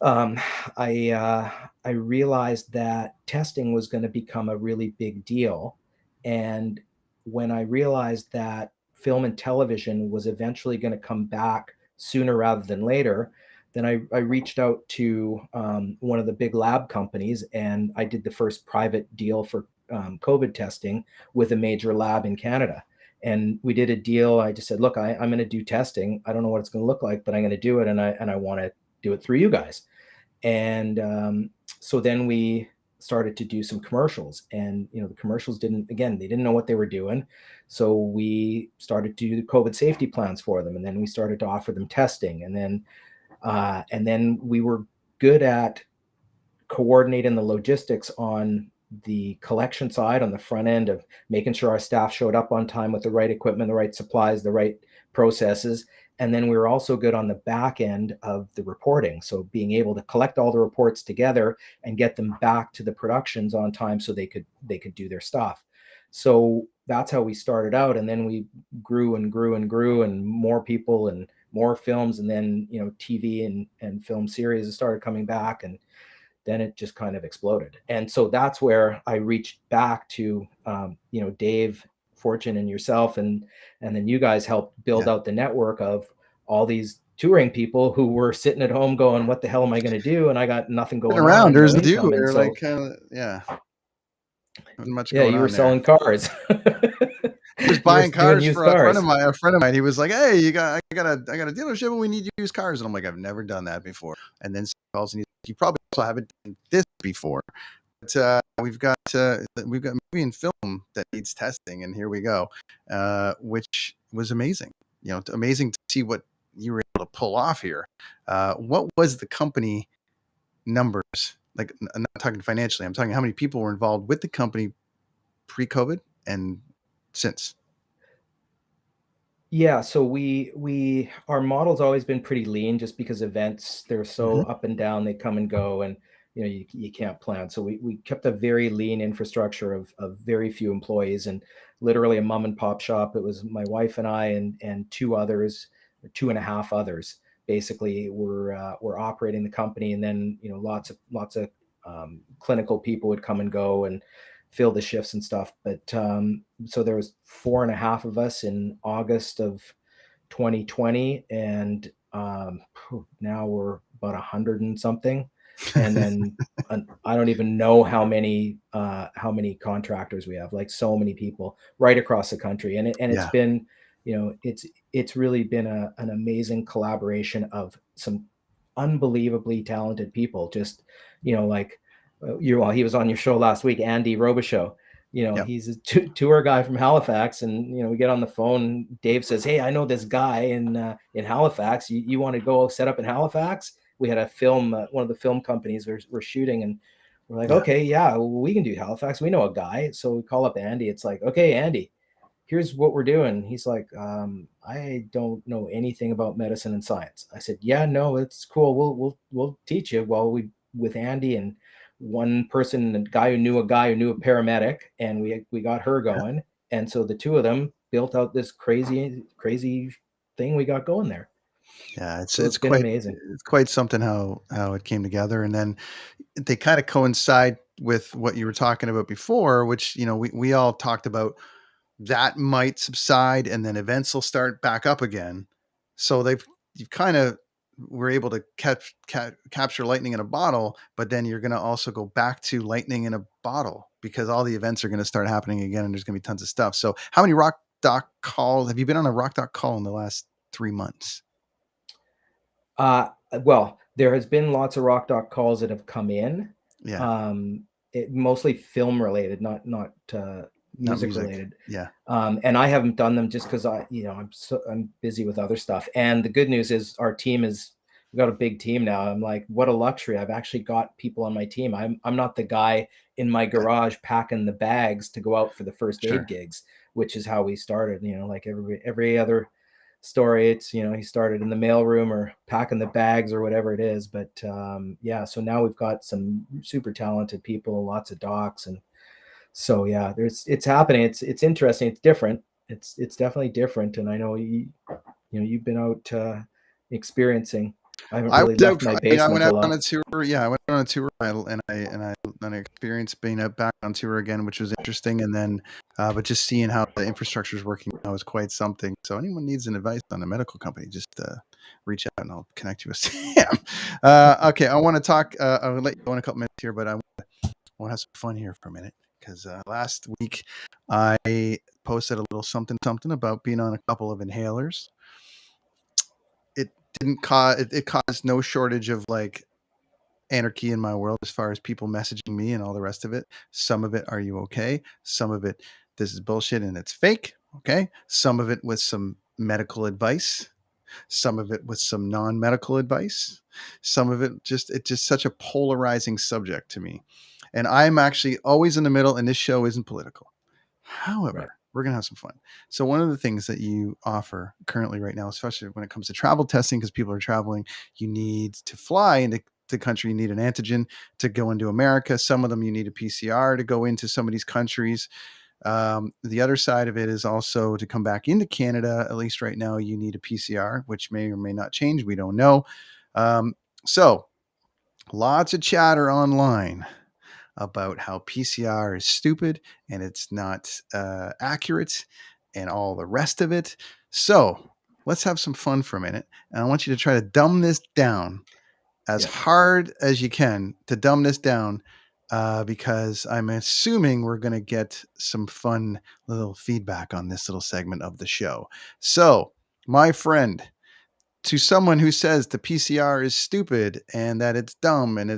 I realized that testing was going to become a really big deal. And when I realized that film and television was eventually going to come back sooner rather than later, then I reached out to one of the big lab companies, and I did the first private deal for COVID testing with a major lab in Canada. And we did a deal. I just said, look, I'm going to do testing. I don't know what it's going to look like, but I'm going to do it. And I want to do it through you guys. And so then we started to do some commercials, and the commercials they didn't know what they were doing. So we started to do the COVID safety plans for them, and then we started to offer them testing, and then we were good at coordinating the logistics on the collection side, on the front end, of making sure our staff showed up on time with the right equipment, the right supplies, the right processes. And then we were also good on the back end of the reporting. So being able to collect all the reports together and get them back to the productions on time so they could do their stuff. So that's how we started out. And then we grew and grew and grew, and more people and more films. And then, TV and film series started coming back, and then it just kind of exploded. And so that's where I reached back to, Dave Fortune and yourself, and then you guys helped build out the network of all these touring people who were sitting at home going, what the hell am I going to do? And I got nothing going around. on. There's the No do. income. We're And so, like, much yeah, going you were on selling there. cars. I was buying cars for a friend of mine. He was like, hey, I got a dealership and we need used cars. And I'm like, I've never done that before. And then calls, and you probably also haven't done this before. But we've got movie and film that needs testing, and here we go, which was amazing. Amazing to see what you were able to pull off here. What was the company numbers? Like, I'm not talking financially. I'm talking how many people were involved with the company pre-COVID and since. Yeah, so our model's always been pretty lean, just because events, they're so up and down, they come and go, and you can't plan. So we kept a very lean infrastructure of very few employees, and literally a mom and pop shop. It was my wife and I and 2 others, or 2.5 others, basically were operating the company. And then lots of clinical people would come and go and fill the shifts and stuff. But so there was 4.5 of us in August of 2020, and now we're about 100 and something. And then I don't even know how many contractors we have, like so many people right across the country. And it's Yeah. been, it's really been an amazing collaboration of some unbelievably talented people. Just, like he was on your show last week, Andy Robichaux. Yep. He's a tour guy from Halifax, and we get on the phone. Dave says, "Hey, I know this guy in Halifax. You want to go set up in Halifax?" We had a film, one of the film companies were shooting, and we're like, Yeah. "Okay, yeah, we can do Halifax. We know a guy." So we call up Andy. It's like, "Okay, Andy, here's what we're doing." He's like, "I don't know anything about medicine and science." I said, "Yeah, no, it's cool. We'll teach you." Well, with Andy and one person, a guy who knew a paramedic, and we got her going. And so the two of them built out this crazy thing we got going there. Yeah, So it's been amazing. it's quite something how it came together, and then they kind of coincide with what you were talking about before, which we all talked about that might subside, and then events will start back up again. So you kind of were able to capture lightning in a bottle, but then you're going to also go back to lightning in a bottle because all the events are going to start happening again, and there's going to be tons of stuff. So how many Rock Doc calls have you been on a Rock Doc call in the last 3 months? Well, there has been lots of Rock Doc calls that have come in. Yeah. Mostly film related, not music related. Yeah. And I haven't done them just because I'm busy with other stuff. And the good news is we've got a big team now. I'm like, what a luxury. I've actually got people on my team. I'm not the guy in my garage packing the bags to go out for the first aid gigs, which is how we started. Like every other story, it's he started in the mailroom or packing the bags or whatever it is. But so now we've got some super talented people, lots of docs, and so yeah, it's happening. It's interesting. It's different. It's definitely different. And I know you've been out experiencing. I haven't really left my basement. I went out on a tour. Yeah, I went on a tour, and I experienced being back on tour again, which was interesting. And then, but just seeing how the infrastructure is working now is quite something. So anyone needs an advice on a medical company, just reach out and I'll connect you with Sam. Okay, I want to talk. I'll let you go in a couple minutes here, but I want to have some fun here for a minute because last week I posted a little something about being on a couple of inhalers. It caused no shortage of like anarchy in my world as far as people messaging me and all the rest of it. Some of it, are you okay? Some of it, this is bullshit and it's fake. Okay. Some of it with some medical advice. Some of it with some non-medical advice. Some of it it's just such a polarizing subject to me. And I'm actually always in the middle, and this show isn't political. However, we're going to have some fun. So one of the things that you offer currently right now, especially when it comes to travel testing, because people are traveling, you need to fly into the country. You need an antigen to go into America. Some of them, you need a PCR to go into some of these countries. The other side of it is also to come back into Canada, at least right now, you need a PCR, which may or may not change. We don't know. So lots of chatter online about how PCR is stupid and it's not accurate and all the rest of it. So let's have some fun for a minute. And I want you to try to dumb this down as hard as you can to dumb this down because I'm assuming we're going to get some fun little feedback on this little segment of the show. So, my friend, to someone who says the PCR is stupid and that it's dumb and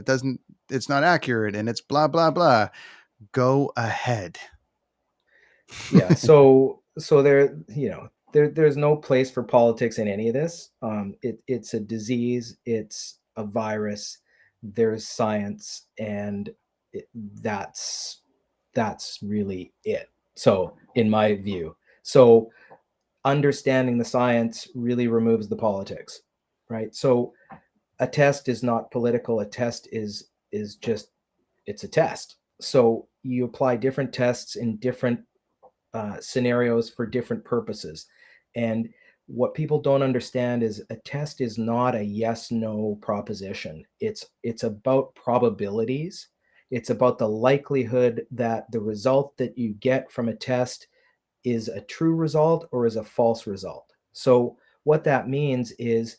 it's not accurate and it's blah, blah, blah, go ahead. Yeah. So there's no place for politics in any of this. It's a disease. It's a virus. There's science, and that's really it. So in my view, so understanding the science really removes the politics, right? So a test is not political. A test is just, it's a test. So you apply different tests in different scenarios for different purposes. And what people don't understand is a test is not a yes no proposition. It's about probabilities. It's about the likelihood that the result that you get from a test is a true result or is a false result. So what that means is,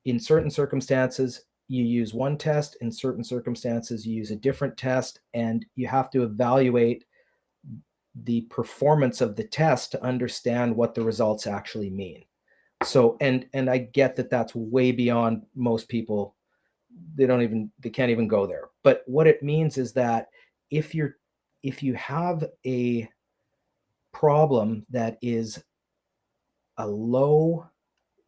in certain circumstances, you use one test. In certain circumstances, you use a different test, and you have to evaluate the performance of the test to understand what the results actually mean. So, and I get that that's way beyond most people. They can't even go there. But what it means is that if you have a problem that is a low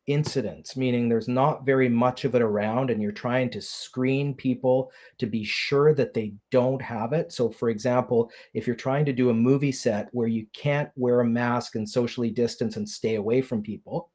incidence, meaning there's not very much of it around, and you're trying to screen people to be sure that they don't have it. So for example, if you're trying to do a movie set where you can't wear a mask and socially distance and stay away from people,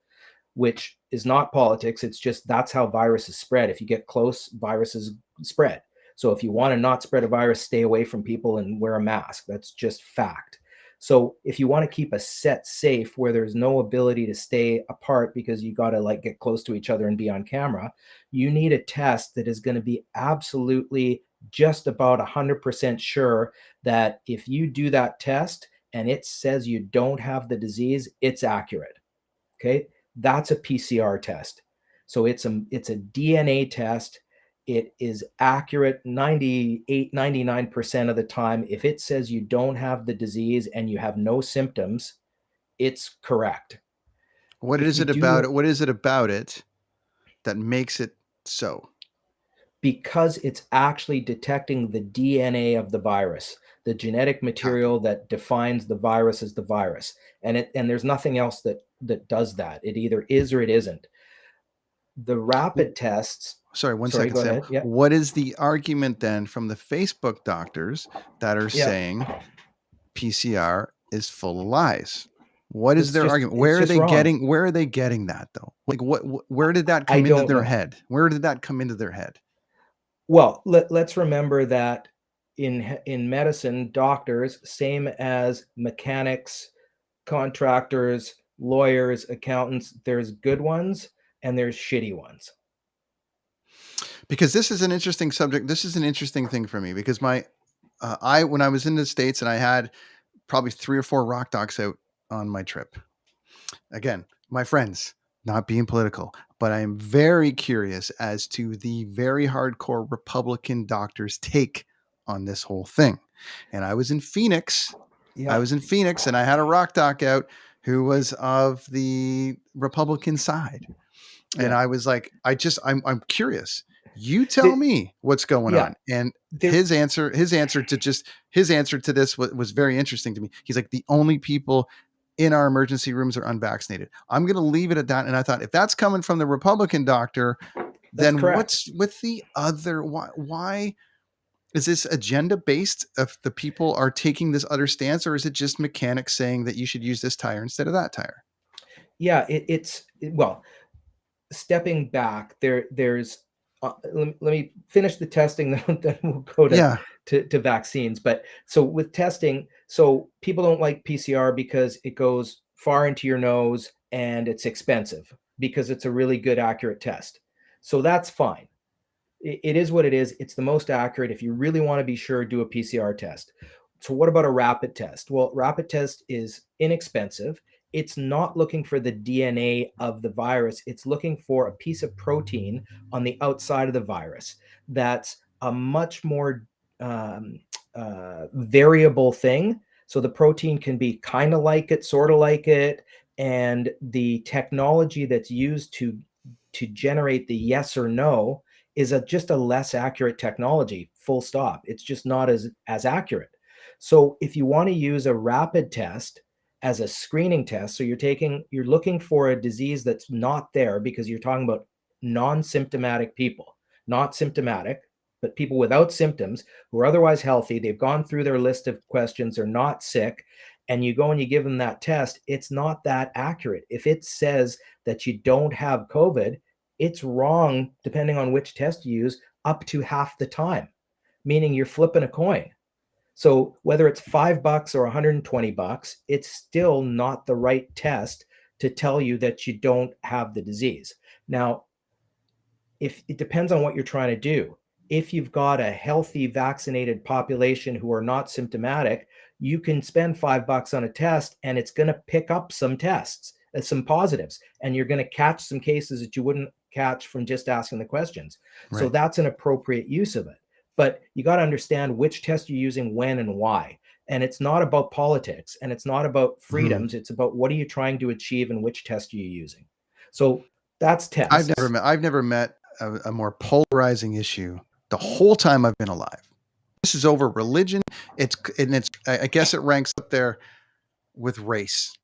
which is not politics, it's just that's how viruses spread. If you get close, viruses spread. So if you want to not spread a virus, stay away from people and wear a mask. That's just fact. So if you want to keep a set safe where there's no ability to stay apart because you got to like get close to each other and be on camera, you need a test that is going to be absolutely just about 100% sure that if you do that test and it says you don't have the disease, it's accurate. Okay, that's a PCR test. So it's a DNA test. It is accurate 98, 99% of the time. If it says you don't have the disease and you have no symptoms, it's correct. What is it about it that makes it so? Because it's actually detecting the DNA of the virus, the genetic material that defines the virus as the virus. And there's nothing else that does that. It either is or it isn't. The rapid tests. Sorry, one second, Sam. Yeah. What is the argument then from the Facebook doctors that are saying PCR is full of lies? What is their argument? Where are they getting that though? Like where did that come into their head? Where did that come into their head? Well, let's remember that in medicine, doctors, same as mechanics, contractors, lawyers, accountants, there's good ones and there's shitty ones. Because this is an interesting subject. This is an interesting thing for me because when I was in the States and I had probably 3 or 4 rock docs out on my trip. Again, my friends, not being political, but I am very curious as to the very hardcore Republican doctors' take on this whole thing. And I was in Phoenix. Yeah. I was in Phoenix and I had a rock doc out who was of the Republican side. Yeah. And I was like, I'm curious. You tell me what's going on. And his answer to this was very interesting to me. He's like, the only people in our emergency rooms are unvaccinated. I'm going to leave it at that. And I thought, if that's coming from the Republican doctor, then what's with the other? Why is this agenda based? If the people are taking this other stance, or is it just mechanics saying that you should use this tire instead of that tire? Yeah, well, stepping back, there's let me finish the testing, then we'll go to vaccines. But so with testing, so people don't like PCR because it goes far into your nose and it's expensive because it's a really good, accurate test. So that's fine. It is what it is. It's the most accurate. If you really want to be sure, do a PCR test. So what about a rapid test? Well, rapid test is inexpensive. It's not looking for the DNA of the virus. It's looking for a piece of protein on the outside of the virus. That's a much more variable thing. So the protein can be kind of like it, sort of like it. And the technology that's used to generate the yes or no is just a less accurate technology, full stop. It's just not as accurate. So if you want to use a rapid test as a screening test, so you're looking for a disease that's not there because you're talking about non-symptomatic people, not symptomatic, but people without symptoms who are otherwise healthy. They've gone through their list of questions, they're not sick, and you go and you give them that test. It's not that accurate. If it says that you don't have COVID, it's wrong, depending on which test you use, up to half the time, meaning you're flipping a coin. So whether it's $5 or $120, it's still not the right test to tell you that you don't have the disease. Now, if it depends on what you're trying to do. If you've got a healthy vaccinated population who are not symptomatic, you can spend $5 on a test and it's going to pick up some tests, some positives, and you're going to catch some cases that you wouldn't catch from just asking the questions. So Right. that's an appropriate use of it. But you got to understand which test you're using, when, and why. And it's not about politics, and it's not about freedoms. It's about what are you trying to achieve and which test are you using. So that's tests. I've never met a more polarizing issue the whole time I've been alive. This is over religion. I guess it ranks up there with race.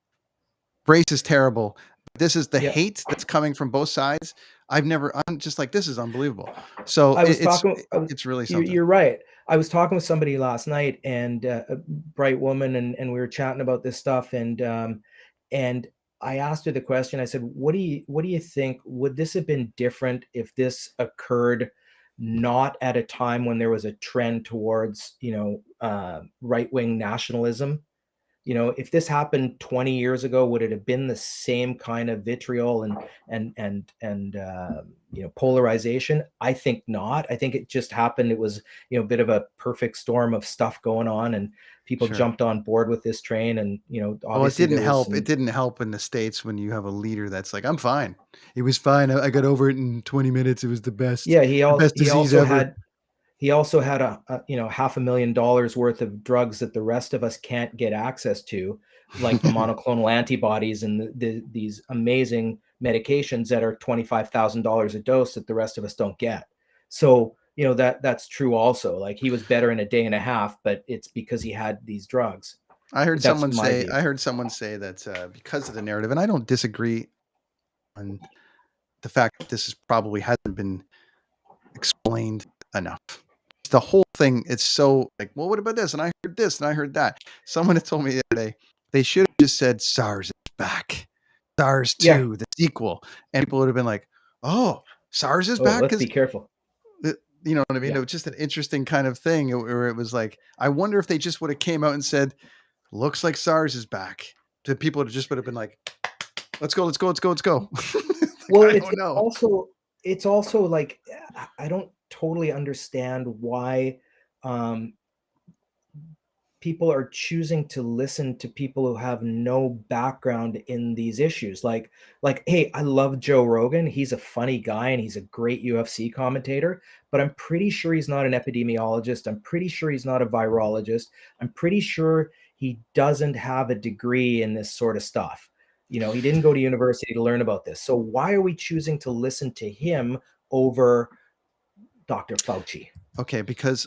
Race is terrible. This is the Yeah. hate that's coming from both sides. I'm just like, this is unbelievable. So it's really something. You're right. I was talking with somebody last night, and a bright woman, and we were chatting about this stuff, and I asked her the question. I said, what do you think? Would this have been different if this occurred not at a time when there was a trend towards, right-wing nationalism? If this happened 20 years ago, would it have been the same kind of vitriol and polarization? I think not. I think it just happened. It was, a bit of a perfect storm of stuff going on, and people jumped on board with this train. And, obviously it didn't help. It didn't help in the States when you have a leader that's like, I'm fine. It was fine. I got over it in 20 minutes. It was the best. Yeah. The best disease ever. He also had a $500,000 worth of drugs that the rest of us can't get access to, like the monoclonal antibodies and these amazing medications that are $25,000 a dose that the rest of us don't get. So, that's true also. Like, he was better in a day and a half, but it's because he had these drugs. I heard someone say that because of the narrative, and I don't disagree on the fact that this probably hasn't been explained enough. The whole thing, it's so like, well, what about this? And I heard this and I heard that. Someone had told me the other day, they should have just said SARS is back. SARS 2, the sequel. And people would have been like, oh, SARS is back? Let's be careful. You know what I mean? Yeah. It was just an interesting kind of thing where it was like, I wonder if they just would have came out and said, looks like SARS is back. The people just would have been like, let's go. Well, it's also like, I don't totally understand why people are choosing to listen to people who have no background in these issues. Like, hey, I love Joe Rogan. He's a funny guy and he's a great UFC commentator, but I'm pretty sure he's not an epidemiologist. I'm pretty sure he's not a virologist. I'm pretty sure he doesn't have a degree in this sort of stuff. He didn't go to university to learn about this. So why are we choosing to listen to him over Dr. Fauci? Okay, because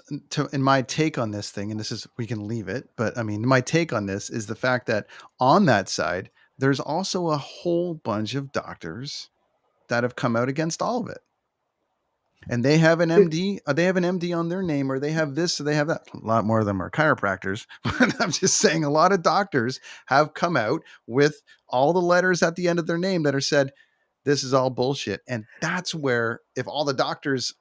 in my take on this thing, and we can leave it, but I mean, my take on this is the fact that on that side, there's also a whole bunch of doctors that have come out against all of it. And they have an MD, on their name, or they have this, or they have that. A lot more of them are chiropractors. But I'm just saying a lot of doctors have come out with all the letters at the end of their name that are said, this is all bullshit. And that's where, if all the doctors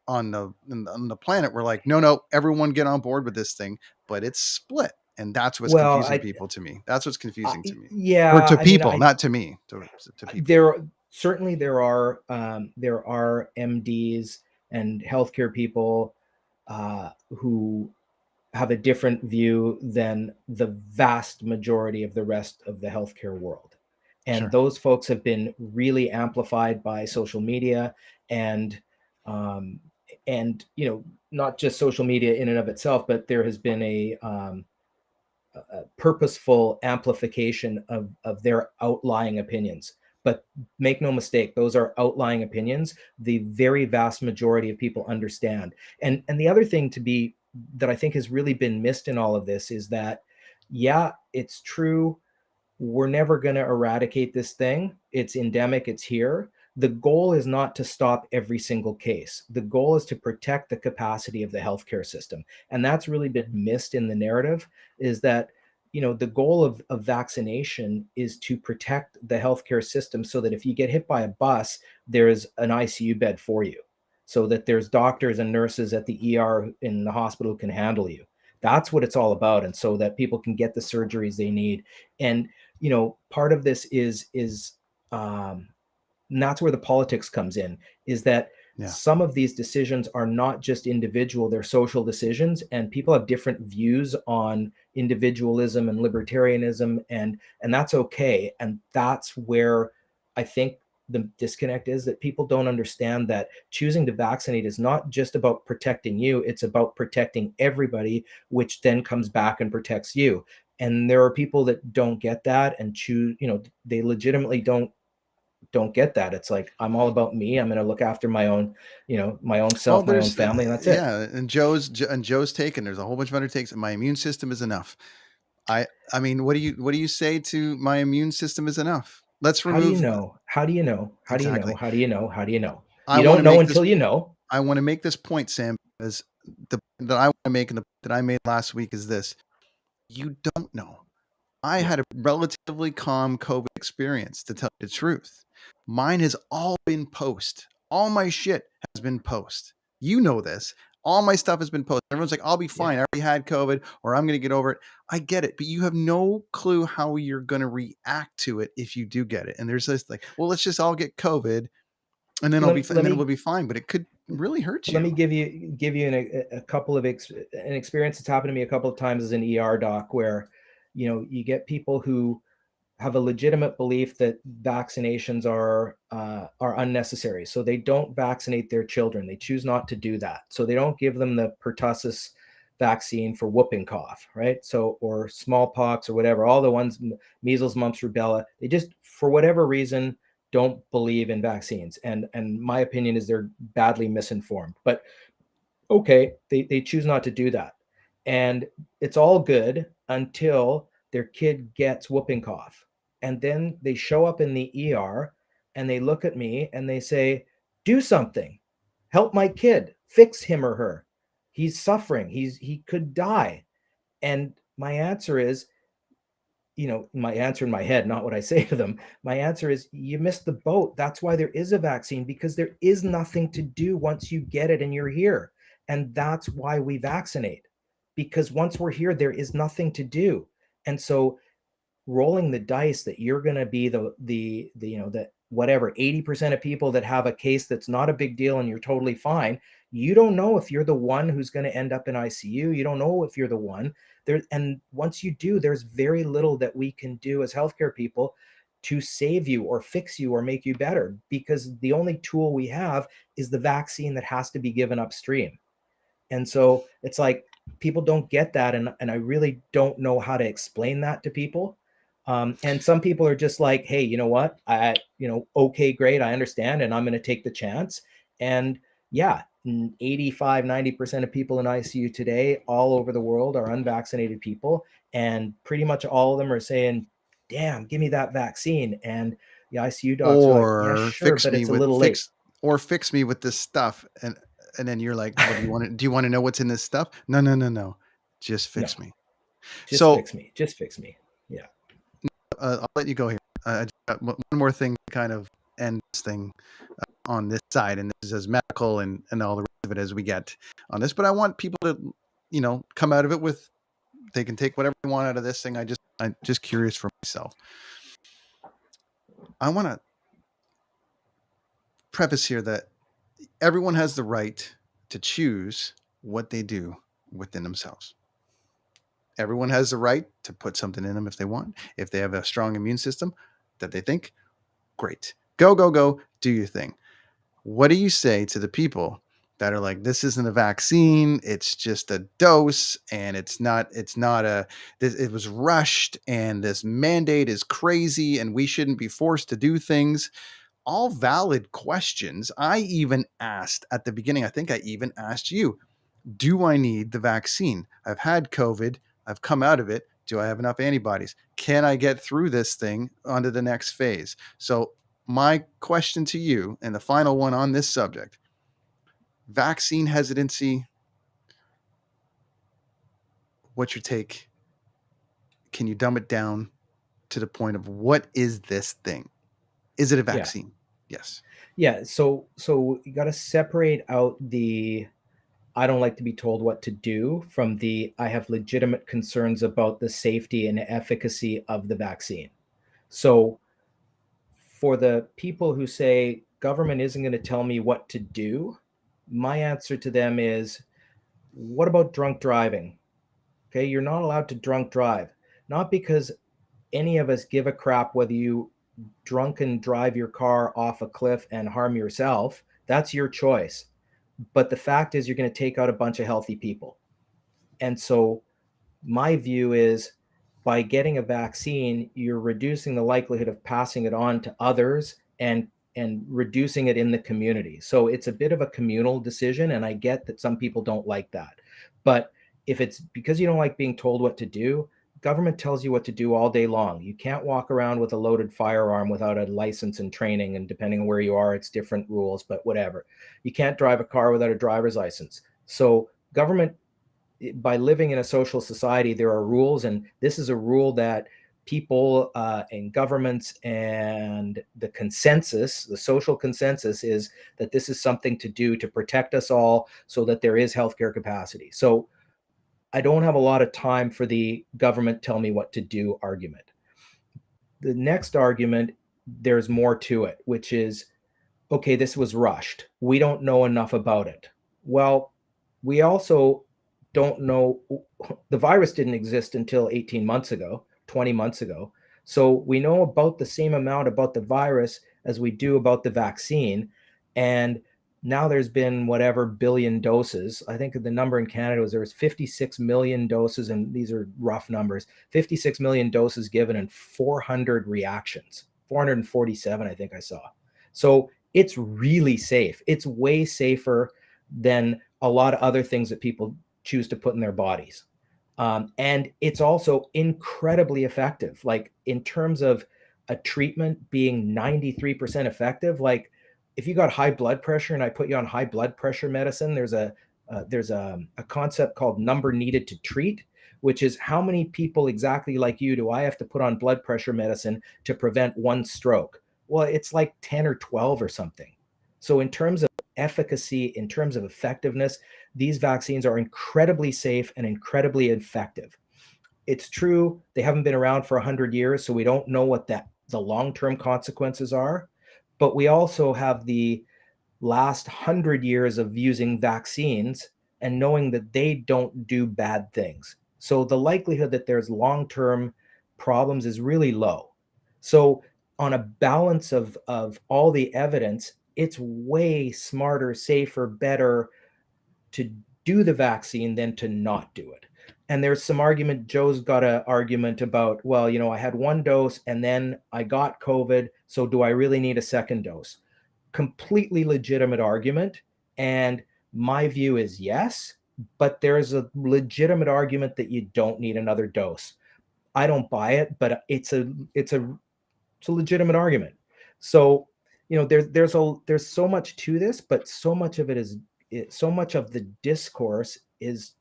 on the planet were like, no, everyone get on board with this thing, but it's split. And that's what's confusing people to me. That's what's confusing to me. Yeah. Or to people, not to me, to people. There are MDs and healthcare people who have a different view than the vast majority of the rest of the healthcare world. And those folks have been really amplified by social media and not just social media in and of itself, but there has been a purposeful amplification of their outlying opinions. But make no mistake, those are outlying opinions. The very vast majority of people understand. And the other thing that I think has really been missed in all of this is that, yeah, it's true. We're never going to eradicate this thing. It's endemic. It's here. The goal is not to stop every single case. The goal is to protect the capacity of the healthcare system. And that's really been missed in the narrative, is that, the goal of vaccination is to protect the healthcare system so that if you get hit by a bus, there's an ICU bed for you, so that there's doctors and nurses at the ER in the hospital who can handle you. That's what it's all about. And so that people can get the surgeries they need. And, part of this is and that's where the politics comes in, is that some of these decisions are not just individual, they're social decisions, and people have different views on individualism and libertarianism, and that's okay. And that's where I think the disconnect is that people don't understand that choosing to vaccinate is not just about protecting you, it's about protecting everybody, which then comes back and protects you. And there are people that don't get that and choose, they legitimately don't get that. It's like, I'm all about me. I'm going to look after my own, my own Well, self, my own there's family, and that's it. yeah, and Joe's taken. There's a whole bunch of other takes. My immune system is enough. I mean, what do you say to my immune system is enough? Let's How do you remove know? How do you know? How do you know? exactly. How do you know? How do you know? I You want to don't know make this until you know. I want to make this point, Sam, because the that I want to make and the that I made last week is this: you don't know. I Yeah. had a relatively calm COVID experience, to tell you the truth. Mine has all been post. All my shit has been post. You know this. All my stuff has been post. Everyone's like, I'll be Yeah. fine. I already had COVID or I'm going to get over it. I get it, but you have no clue how you're going to react to it if you do get it. And there's this like, well, let's just all get COVID and then Let then we'll me be fine. But it could really hurt let me you. give you a couple of an experience that's happened to me a couple of times as an ER doc, where you get people who have a legitimate belief that vaccinations are unnecessary, so they don't vaccinate their children. They choose not to do that, so they don't give them the pertussis vaccine for whooping cough, right? So, or smallpox or whatever, all the ones, measles, mumps, rubella. They just, for whatever reason, don't believe in vaccines, and my opinion is they're badly misinformed. But okay, they choose not to do that, and it's all good until their kid gets whooping cough, and then they show up in the ER and they look at me and they say, do something, help my kid, fix him or her, he's suffering, he could die. And my answer is, my answer in my head, not what I say to them. My answer is, you missed the boat. That's why there is a vaccine, because there is nothing to do once you get it and you're here. And that's why we vaccinate, because once we're here, there is nothing to do. And so rolling the dice that you're going to be the that whatever 80% of people that have a case that's not a big deal and you're totally fine, you don't know if you're the one who's going to end up in ICU. You don't know if you're the one there. And once you do, there's very little that we can do as healthcare people to save you or fix you or make you better, because the only tool we have is the vaccine that has to be given upstream. And so it's like, people don't get that. And I really don't know how to explain that to people. And some people are just like, hey, you know what? Okay, great. I understand. And I'm going to take the chance. And yeah, 85, 90% of people in ICU today, all over the world, are unvaccinated people. And pretty much all of them are saying, damn, give me that vaccine. And the ICU docs are like, yeah, Or sure, but it's a little late. fix me with this stuff. And then you're like, well, do you want to know what's in this stuff? No. Just No, fix me. just So fix me. Just fix me. Yeah. I'll let you go here. I just got one more thing to kind of end this thing on this side, and this is as medical and all the rest of it as we get on this. But I want people to, come out of it with, they can take whatever they want out of this thing. I'm just curious for myself. I want to preface here that everyone has the right to choose what they do within themselves. Everyone has the right to put something in them if they want. If they have a strong immune system that they think, great. Go, do your thing. What do you say to the people that are like, this isn't a vaccine, it's just a dose, and it was rushed, and this mandate is crazy, and we shouldn't be forced to do things? All valid questions. I even asked at the beginning, I think I even asked you, do I need the vaccine? I've had COVID. I've come out of it. Do I have enough antibodies? Can I get through this thing onto the next phase? So my question to you, and the final one on this subject, vaccine hesitancy, what's your take? Can you dumb it down to the point of, what is this thing? Is it a Yeah. vaccine? Yes. Yeah. So you got to separate out the I don't like to be told what to do from the I have legitimate concerns about the safety and efficacy of the vaccine. So for the people who say government isn't going to tell me what to do, my answer to them is, what about drunk driving? Okay, you're not allowed to drunk drive, not because any of us give a crap whether you drunken drive your car off a cliff and harm yourself, that's your choice. But the fact is, you're going to take out a bunch of healthy people. And so my view is, by getting a vaccine, you're reducing the likelihood of passing it on to others and reducing it in the community. So it's a bit of a communal decision, and I get that some people don't like that. But if it's because you don't like being told what to do, government tells you what to do all day long. You can't walk around with a loaded firearm without a license and training, and depending on where you are, it's different rules, but whatever. You can't drive a car without a driver's license. So government, by living in a social society, there are rules, and this is a rule that people and governments and the consensus, the social consensus, is that this is something to do to protect us all so that there is healthcare capacity. So I don't have a lot of time for the government tell me what to do argument. The next argument, there's more to it, which is, okay, this was rushed. We don't know enough about it. Well, we also don't know. The virus didn't exist until 18 months ago, 20 months ago. So we know about the same amount about the virus as we do about the vaccine. And now there's been whatever billion doses. I think the number in Canada was there was 56 million doses, and these are rough numbers, 56 million doses given and 400 reactions, 447, I think I saw. So it's really safe. It's way safer than a lot of other things that people choose to put in their bodies. And it's also incredibly effective. Like, in terms of a treatment being 93% effective, like if you got high blood pressure and I put you on high blood pressure medicine, there's a concept called number needed to treat, which is how many people exactly like you do I have to put on blood pressure medicine to prevent one stroke? Well, it's like 10 or 12 or something. So in terms of efficacy, in terms of effectiveness, these vaccines are incredibly safe and incredibly effective. It's true, they haven't been around for 100 years, so we don't know what the long-term consequences are. But we also have the last 100 years of using vaccines and knowing that they don't do bad things. So the likelihood that there's long-term problems is really low. So on a balance of all the evidence, it's way smarter, safer, better to do the vaccine than to not do it. And there's some argument, Joe's got an argument about, well, I had one dose and then I got COVID, so do I really need a second dose? Completely legitimate argument. And my view is yes, but there's a legitimate argument that you don't need another dose. I don't buy it, but it's a legitimate argument. So, there's so much to this, but so much of the discourse is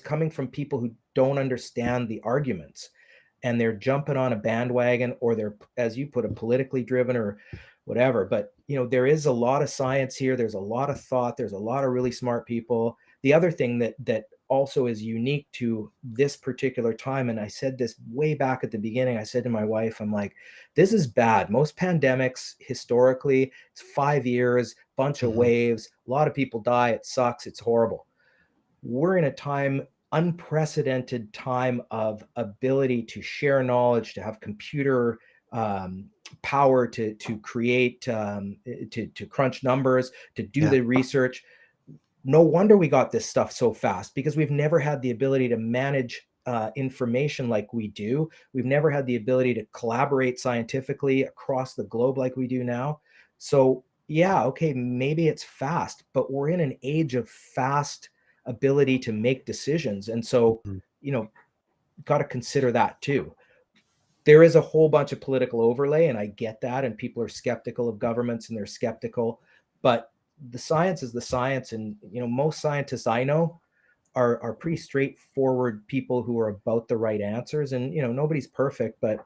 coming from people who don't understand the arguments, and they're jumping on a bandwagon, or they're, as you put it, politically driven or whatever. But there is a lot of science here. There's a lot of thought. There's a lot of really smart people. The other thing that also is unique to this particular time, and I said this way back at the beginning, I said to my wife, I'm like, this is bad. Most pandemics historically, it's 5 years, bunch of waves, a lot of people die, it sucks, it's horrible. We're in a time, unprecedented time, of ability to share knowledge, to have computer power to create, to crunch numbers, to do the research. No wonder we got this stuff so fast, because we've never had the ability to manage information like we do. We've never had the ability to collaborate scientifically across the globe like we do now. So yeah, okay, maybe it's fast, but we're in an age of fast ability to make decisions. And so, got to consider that too. There is a whole bunch of political overlay, and I get that, and people are skeptical of governments and they're skeptical, but the science is the science. And most scientists I know are pretty straightforward people who are about the right answers. And nobody's perfect, but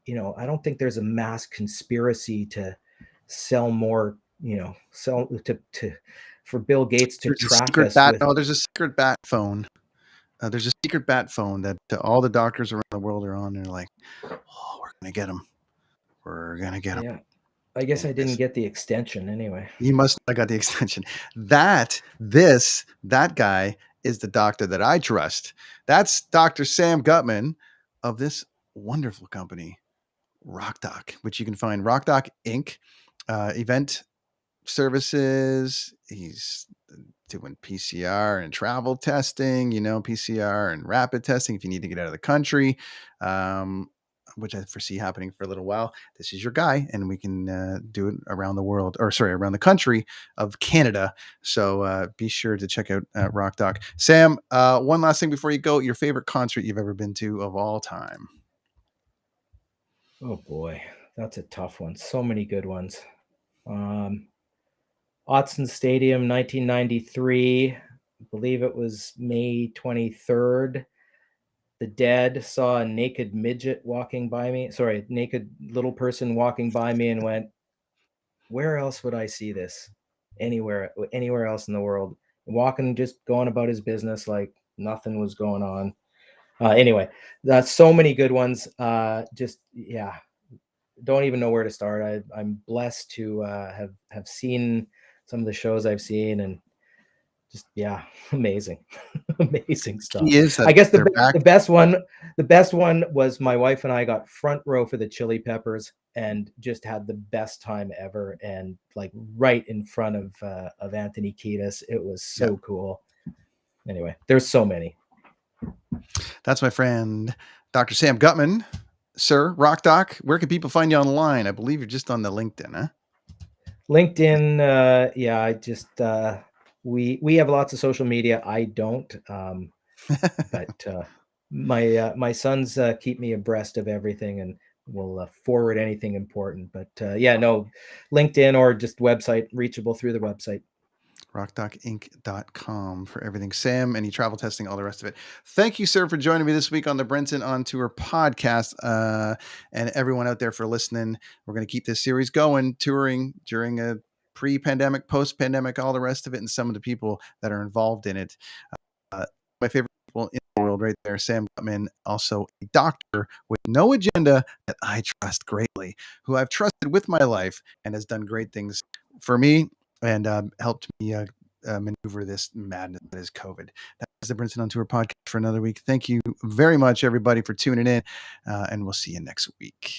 I don't think there's a mass conspiracy to sell more, sell to for Bill Gates to track us with. No, there's a secret bat phone. There's a secret bat phone that all the doctors around the world are on. And they're like, oh, we're gonna get him. We're gonna get him. Yeah, I guess I didn't get the extension anyway. You must have got the extension. That guy is the doctor that I trust. That's Dr. Sam Gutman of this wonderful company, RockDoc, which you can find RockDoc Inc. Event services. He's doing PCR and travel testing, PCR and rapid testing if you need to get out of the country, which I foresee happening for a little while. This is your guy, and we can do it around the world, around the country of Canada. So be sure to check out RockDoc. Sam, one last thing before you go, your favorite concert you've ever been to of all time? Oh boy, that's a tough one. So many good ones. Autzen Stadium, 1993. I believe it was May 23rd. The Dead saw a naked midget walking by me. Sorry, naked little person walking by me, and went, where else would I see this? Anywhere else in the world. Walking, just going about his business like nothing was going on. Anyway, that's so many good ones. Don't even know where to start. I'm blessed to have seen some of the shows I've seen, and just amazing, amazing stuff. I guess the best one was my wife and I got front row for the Chili Peppers and just had the best time ever, and like right in front of Anthony Kiedis. It was so cool. Anyway, there's so many. That's my friend, Dr. Sam Gutman. Sir, RockDoc, where can people find you online? I believe you're just on the LinkedIn, huh? LinkedIn, I just we have lots of social media. I don't, but my sons keep me abreast of everything and will forward anything important. But LinkedIn or just website, reachable through the website. RockDocInc.com for everything. Sam, any travel testing, all the rest of it. Thank you, sir, for joining me this week on the Brenton on Tour podcast, and everyone out there for listening. We're going to keep this series going, touring during a pre-pandemic, post-pandemic, all the rest of it, and some of the people that are involved in it. My favorite people in the world right there, Sam Gutman, also a doctor with no agenda that I trust greatly, who I've trusted with my life and has done great things for me and helped me maneuver this madness that is COVID. That is the Brinson on Tour podcast for another week. Thank you very much, everybody, for tuning in, and we'll see you next week.